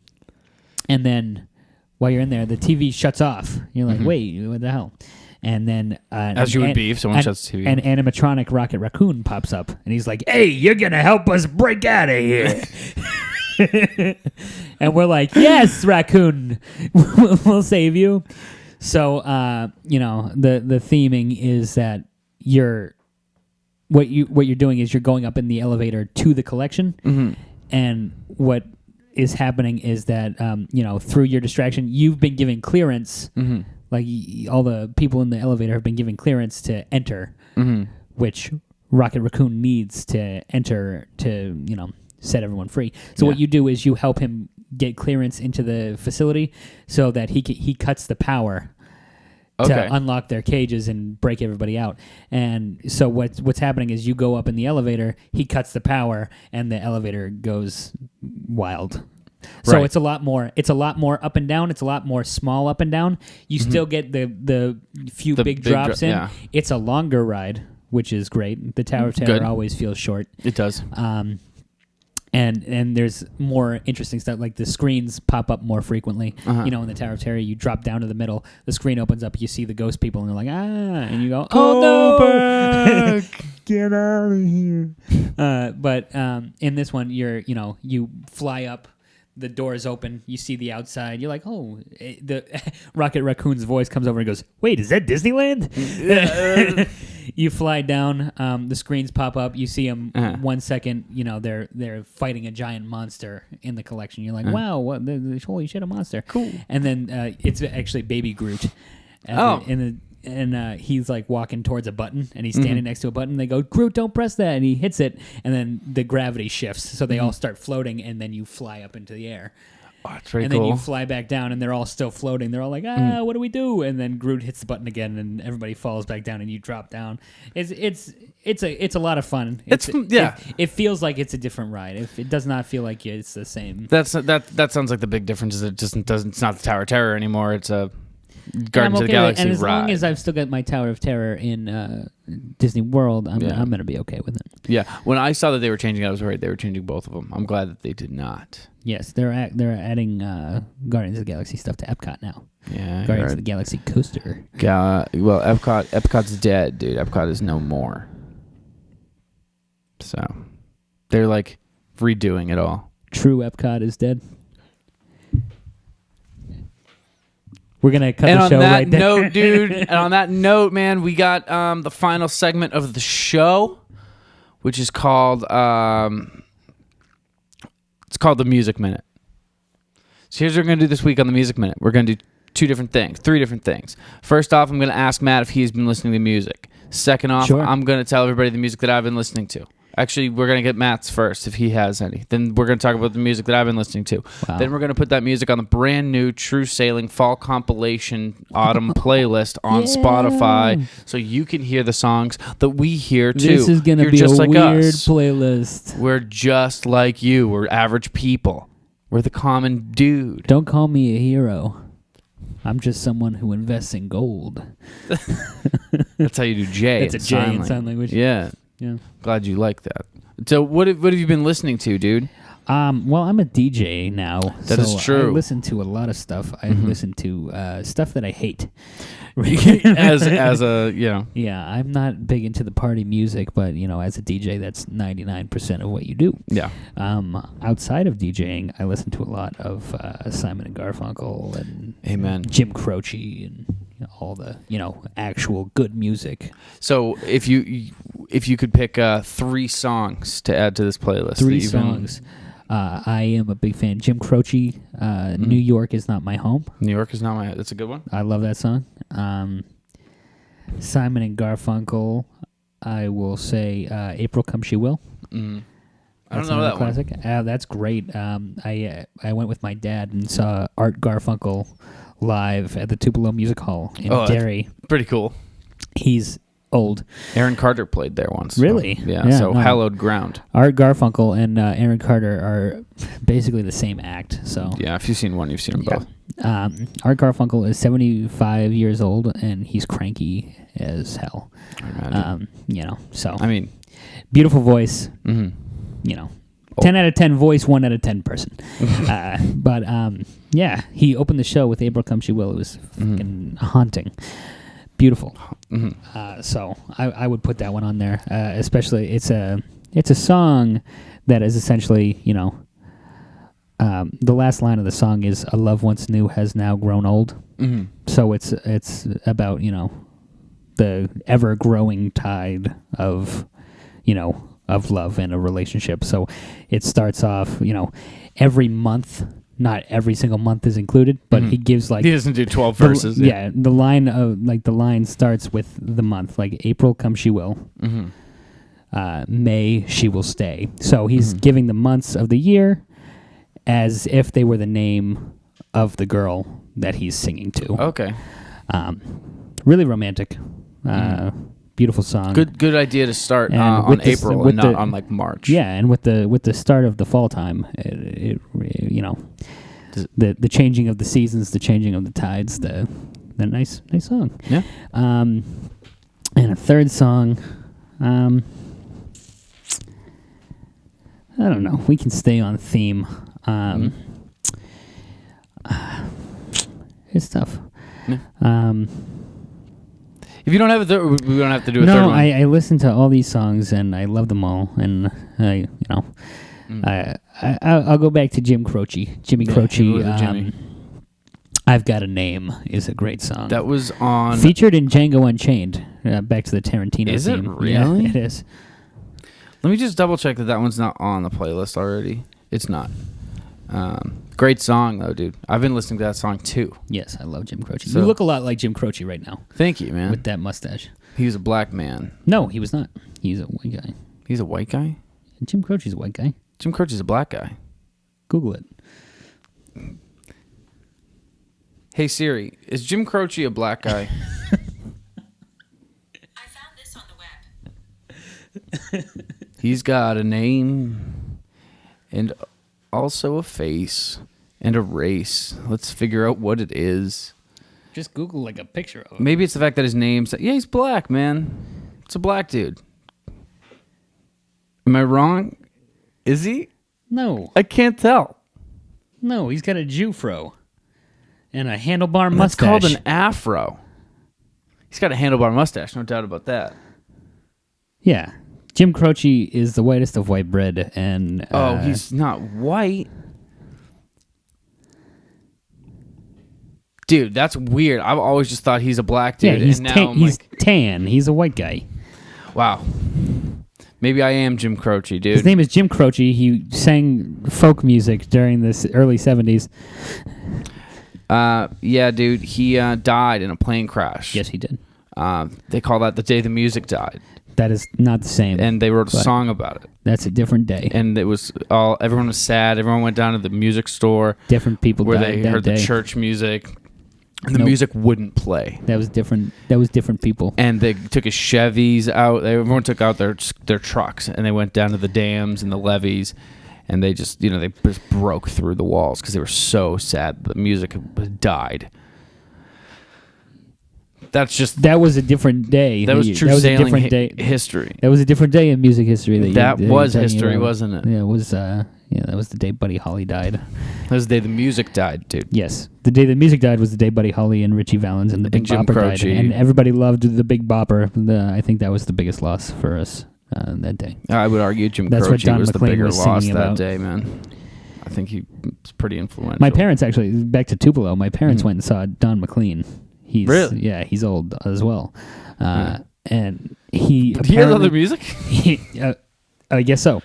then while you're in there, the TV shuts off. You're like, wait, what the hell? And then... as you would be if someone shuts the TV. An animatronic Rocket Raccoon pops up, and he's like, hey, you're going to help us break out of here. And we're like, yes, Raccoon, we'll save you. So, the theming is that what you're doing is you're going up in the elevator to the collection, and what is happening is that through your distraction, you've been giving clearance. Like all the people in the elevator have been given clearance to enter, which Rocket Raccoon needs to enter to set everyone free. So what you do is you help him get clearance into the facility so that he cuts the power to unlock their cages and break everybody out. And so what's happening is you go up in the elevator, he cuts the power, and the elevator goes wild. So it's a lot more up and down. It's a lot more small up and down. You still get the few big drops in. Yeah. It's a longer ride, which is great. The Tower of Terror always feels short. It does. And there's more interesting stuff, like the screens pop up more frequently. In the Tower of Terror, you drop down to the middle, the screen opens up, you see the ghost people, and they're like, and you go, oh no, get out of here. But in this one, you fly up the doors open. You see the outside. You're like, oh, the Rocket Raccoon's voice comes over and goes, wait, is that Disneyland? You fly down. The screens pop up. You see them 1 second. You know, they're fighting a giant monster in the collection. You're like, wow, what? Holy shit, a monster! Cool. And then it's actually Baby Groot. And he's like walking towards a button, and he's standing next to a button. They go, Groot, don't press that, and he hits it, and then the gravity shifts, so they all start floating, and then you fly up into the air. Oh, that's very and cool. then you fly back down, and they're all still floating. They're all like, what do we do? And then Groot hits the button again, and everybody falls back down, and you drop down. It's a lot of fun. It feels like it's a different ride. It does not feel like it's the same. That sounds like the big difference is it just doesn't. It's not the Tower of Terror anymore. It's a Guardians of the Galaxy and as ride. long as I've still got my Tower of Terror in Disney World, I'm gonna be okay with it. Yeah, when I saw that they were changing, I was worried they were changing both of them. I'm glad that they did not. Yes, they're adding Guardians of the Galaxy stuff to Epcot now. Yeah, Guardians of the Galaxy coaster. Well, Epcot's dead, dude. Epcot is no more. So they're like redoing it all. True Epcot is dead. We're going to cut and the show right there. And on that note, dude, and on that note, man, we got the final segment of the show, which is called it's called the Music Minute. So here's what we're going to do this week on the Music Minute. We're going to do three different things. First off, I'm going to ask Matt if he's been listening to music. Second off, I'm going to tell everybody the music that I've been listening to. Actually, we're going to get Matt's first, if he has any. Then we're going to talk about the music that I've been listening to. Wow. Then we're going to put that music on the brand new True Sailing Fall Compilation Autumn playlist on Spotify, so you can hear the songs that we hear, too. This is going to be just a like weird us. Playlist. We're just like you. We're average people. We're the common dude. Don't call me a hero. I'm just someone who invests in gold. That's how you do J. That's a J in sign language. Yeah. Yeah. Glad you like that. So what have you been listening to, dude? Well, I'm a DJ now. That is true. I listen to a lot of stuff. I listen to stuff that I hate. as a, Yeah, I'm not big into the party music, but, as a DJ, that's 99% of what you do. Yeah. Outside of DJing, I listen to a lot of Simon and Garfunkel and Amen. Jim Croce and all the, actual good music. So if you could pick 3 songs to add to this playlist. 3 songs. I am a big fan. Jim Croce, New York is not my home. New York is not my home. That's a good one. I love that song. Simon and Garfunkel, I will say April Come She Will. I don't know that classic. That's great. I went with my dad and saw Art Garfunkel live at the Tupelo Music Hall in Derry. Pretty cool. He's old. Aaron Carter played there once. Really? So hallowed ground. Art Garfunkel and Aaron Carter are basically the same act. So yeah, if you've seen one, you've seen them both. Art Garfunkel is 75 years old, and he's cranky as hell. I imagine. So I mean, beautiful voice. 10 out of 10 voice, 1 out of 10 person. But he opened the show with April Come She Will. It was fucking haunting. Beautiful. So I would put that one on there. Especially it's a song that is essentially, the last line of the song is "A love once new has now grown old." So it's about, the ever growing tide of, of love in a relationship. So it starts off, every month. Not every single month is included, but he gives he doesn't do 12 verses. The line starts with the month, like April Come She Will, May She Will Stay. So he's giving the months of the year as if they were the name of the girl that he's singing to. Okay. Really romantic. Beautiful song. Good idea to start on April and not on March. Yeah, and with the start of the fall time, the changing of the seasons, the changing of the tides, the nice song. Yeah. And a third song, I don't know. We can stay on theme. It's tough. Yeah. If you don't have we don't have to do a third one. I listen to all these songs and I love them all, and I'll go back to Jimmy Croce. Jimmy. I've Got a Name is a great song. That was on... Featured in Django Unchained. Back to the Tarantino Is theme. it really? Yeah, it is. Let me just double check that one's not on the playlist already. It's not. Great song, though, dude. I've been listening to that song, too. Yes, I love Jim Croce. So, you look a lot like Jim Croce right now. Thank you, man. With that mustache. He was a black man. No, he was not. He's a white guy. He's a white guy? Jim Croce's a white guy. Jim Croce's a black guy. Google it. Hey, Siri, is Jim Croce a black guy? I found this on the web. He's got a name and also a face and a race. Let's figure out what it is. Just Google like a picture of him. Maybe it's the fact that his name's... Yeah, he's black, man. It's a black dude. Am I wrong? Is he? No. I can't tell. No, he's got a Jufro. And a handlebar That's mustache. called an afro. He's got a handlebar mustache, no doubt about that. Yeah. Jim Croce is the whitest of white bread, and... he's not white. Dude, that's weird. I've always just thought he's a black dude. Yeah, he's, and now he's tan. He's a white guy. Wow. Maybe I am Jim Croce, dude. His name is Jim Croce. He sang folk music during the early 70s. Yeah, dude. He died in a plane crash. Yes, he did. They call that the day the music died. That is not the same. And they wrote a song about it. That's a different day. And it was everyone was sad. Everyone went down to the music store. Different people where died they that heard day. the church music. And the music wouldn't play. That was different. That was different people. And they took his Chevys out. Everyone took out their trucks, and they went down to the dams and the levees, and they just broke through the walls because they were so sad the music had died. That was a different day. That was true that was sailing a different day. history. That was a different day in music history. That was history, wasn't it? Yeah, it was. That was the day Buddy Holly died. That was the day the music died, dude. Yes, the day the music died was the day Buddy Holly and Richie Valens and the Big Bopper died, and everybody loved the Big Bopper. I think that was the biggest loss for us that day. I would argue Jim Croce was the bigger loss that day, man. I think he was pretty influential. My parents actually, back to Tupelo, my parents went and saw Don McLean. Really? Yeah, he's old as well. And he... Did he hear other music? I guess so.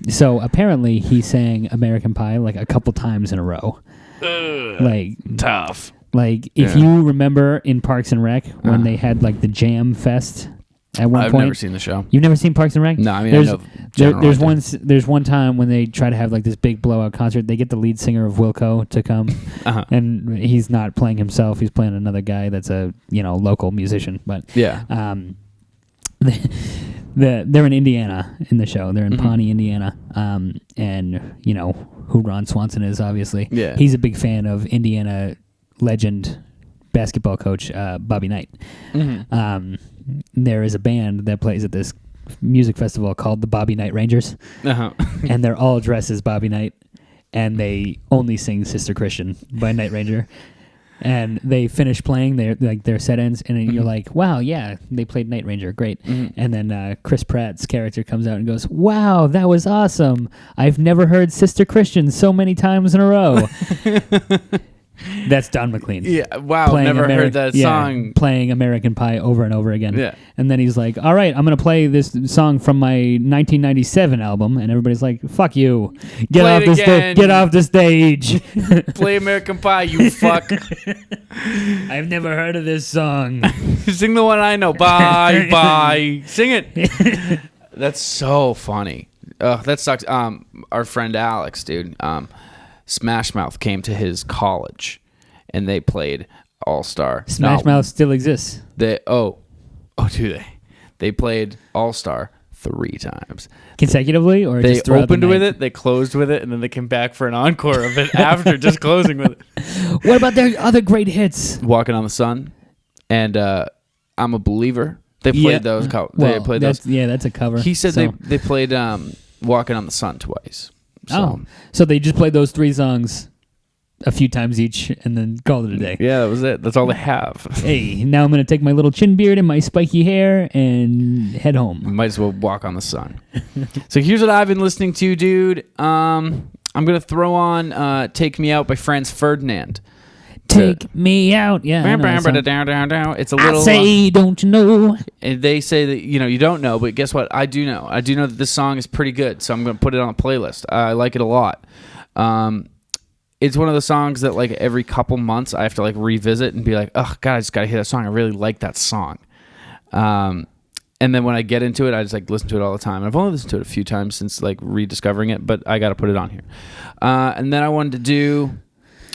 So apparently he sang American Pie like a couple times in a row. Tough. Like if you remember in Parks and Rec when they had like the Jam Fest at one point. I've never seen the show. You've never seen Parks and Rec? No, I mean, there's one time when they try to have like this big blowout concert. They get the lead singer of Wilco to come, and he's not playing himself. He's playing another guy that's a local musician. But yeah, they're in Indiana in the show. They're in Pawnee, Indiana, and who Ron Swanson is obviously. Yeah, he's a big fan of Indiana legend basketball coach Bobby Knight. There is a band that plays at this music festival called the Bobby Knight Rangers, and they're all dressed as Bobby Knight, and they only sing Sister Christian by Night Ranger. And they finish playing their set ends, and you're like, wow, yeah, they played Night Ranger, great. And then Chris Pratt's character comes out and goes, wow, that was awesome. I've never heard Sister Christian so many times in a row. That's Don McLean. Yeah, wow, never heard that song. Playing American Pie over and over again. Yeah. And then he's like, all right, I'm going to play this song from my 1997 album. And everybody's like, fuck you. Get off the stage. Play American Pie, you fuck. I've never heard of this song. Sing the one I know. Bye, bye. Sing it. That's so funny. That sucks. Our friend Alex, dude. Smash Mouth came to his college, and they played All Star. Smash Mouth still exists. Do they? They played All Star 3 times consecutively, or they just throughout opened the night? with it, they closed with it, and then they came back for an encore of it after just closing with it. What about their other great hits? Walking on the Sun, and I'm a Believer. They played those. They played those. Yeah, that's a cover. He said they played Walking on the Sun twice. So they just played those 3 songs a few times each and then call it a day. Yeah, that was it. That's all they have. Hey, now I'm going to take my little chin beard and my spiky hair and head home. Might as well walk on the sun. So here's what I've been listening to, dude. I'm going to throw on Take Me Out by Franz Ferdinand. Take me out. Yeah. It's a little. I say, don't you know? And they say that, you don't know, but guess what? I do know. I do know that this song is pretty good, so I'm going to put it on a playlist. I like it a lot. It's one of the songs that, like, every couple months I have to, like, revisit and be like, oh, God, I just got to hear that song. I really like that song. And then when I get into it, I just, like, listen to it all the time. And I've only listened to it a few times since, like, rediscovering it, but I got to put it on here. And then I wanted to do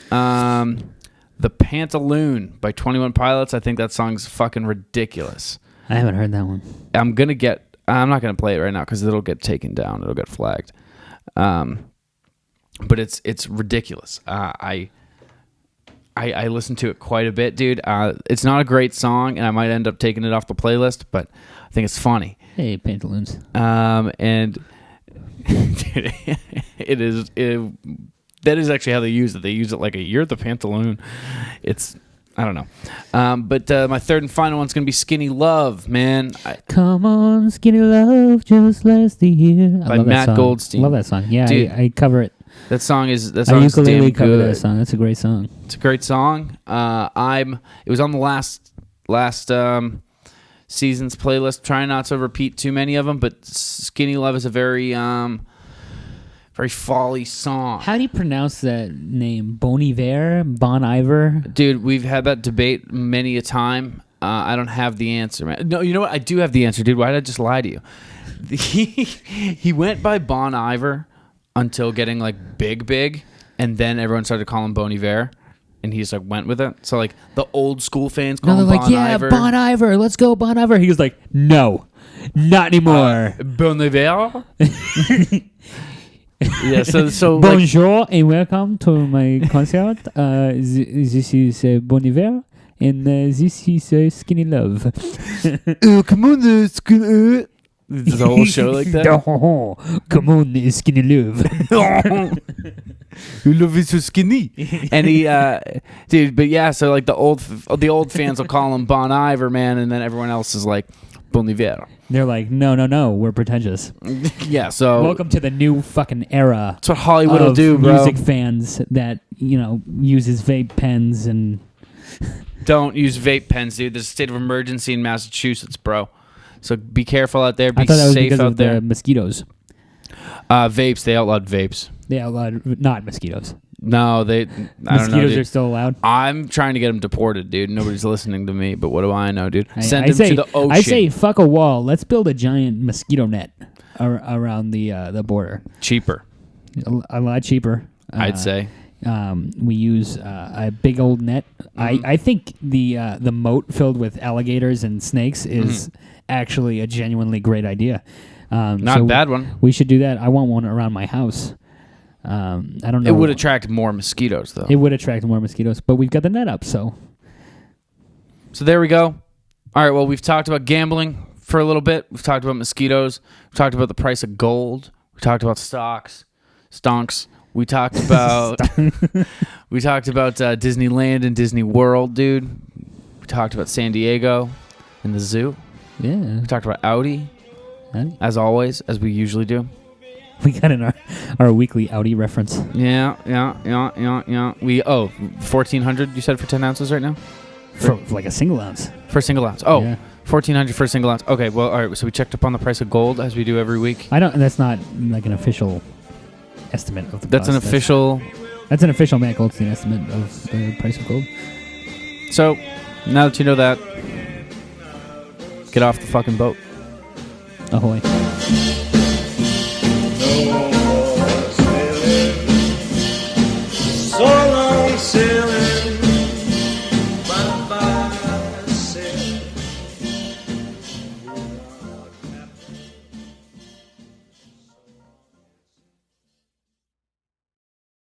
The Pantaloon by 21 Pilots. I think that song's fucking ridiculous. I haven't heard that one. I'm not going to play it right now because it'll get taken down. It'll get flagged. But it's ridiculous. I listen to it quite a bit, dude. It's not a great song, and I might end up taking it off the playlist, but I think it's funny. Hey, Pantaloons. And that is actually how they use it. They use it like you're the Pantaloon. I don't know. But my third and final one's going to be Skinny Love, man. Come on, Skinny Love, just last the year. By Matt Goldstein. Love that song. Yeah, dude, I cover it. That song is I ukulele cover that song. That's a great song. It's a great song. It was on the last season's playlist. Trying not to repeat too many of them, but Skinny Love is a very folly song. How do you pronounce that name? Bon Iver? Dude, we've had that debate many a time. I don't have the answer, man. No, you know what? I do have the answer, dude. Why did I just lie to you? He went by Bon Iver until getting, like, big, and then everyone started calling him Bon Iver, and he just, like, went with it. So, like, the old school fans call him Bon Iver. Yeah, Bon Iver, let's go Bon Iver. He was like, no, not anymore. Bon Iver? Yeah, so bonjour, like, and welcome to my concert. This is Bon Iver, and this is Skinny Love. Come on, Skinny. There's a whole show like that. Come on, Skinny Love. You love is so skinny. And he, dude, but yeah, so like the old fans will call him Bon Iver, man, and then everyone else is like Bon Iver. They're like, no, we're pretentious. Yeah, so welcome to the new fucking era. That's what Hollywood will do, bro. Music fans that uses vape pens and don't use vape pens, dude. There's a state of emergency in Massachusetts, bro. So be careful out there. Be I thought that was safe because out of there. The mosquitoes. Vapes. They outlawed vapes. They outlawed not mosquitoes. No, I don't know. Mosquitoes are still allowed. I'm trying to get them deported, dude. Nobody's listening to me, but what do I know, dude? Send them to the ocean. I say, fuck a wall. Let's build a giant mosquito net around the border. Cheaper. A lot cheaper. I'd say. We use a big old net. Mm-hmm. I think the moat filled with alligators and snakes is actually a genuinely great idea. Not a bad one. We should do that. I want one around my house. I don't know. It would attract more mosquitoes, though. It would attract more mosquitoes, but we've got the net up, so. So there we go. All right, well, we've talked about gambling for a little bit. We've talked about mosquitoes. We've talked about the price of gold. We talked about stonks. We talked about Disneyland and Disney World, dude. We talked about San Diego and the zoo. Yeah. We talked about Audi, as always, as we usually do. We got in our weekly Audi reference. Yeah. We 1,400. You said for 10 ounces right now. For like a single ounce. For a single ounce. Oh, yeah. 1,400 for a single ounce. Okay, well, all right. So we checked up on the price of gold as we do every week. That's not like an official estimate of the That's cost. That's an official Matt Goldstein estimate of the price of gold. So now that you know that, get off the fucking boat. Ahoy.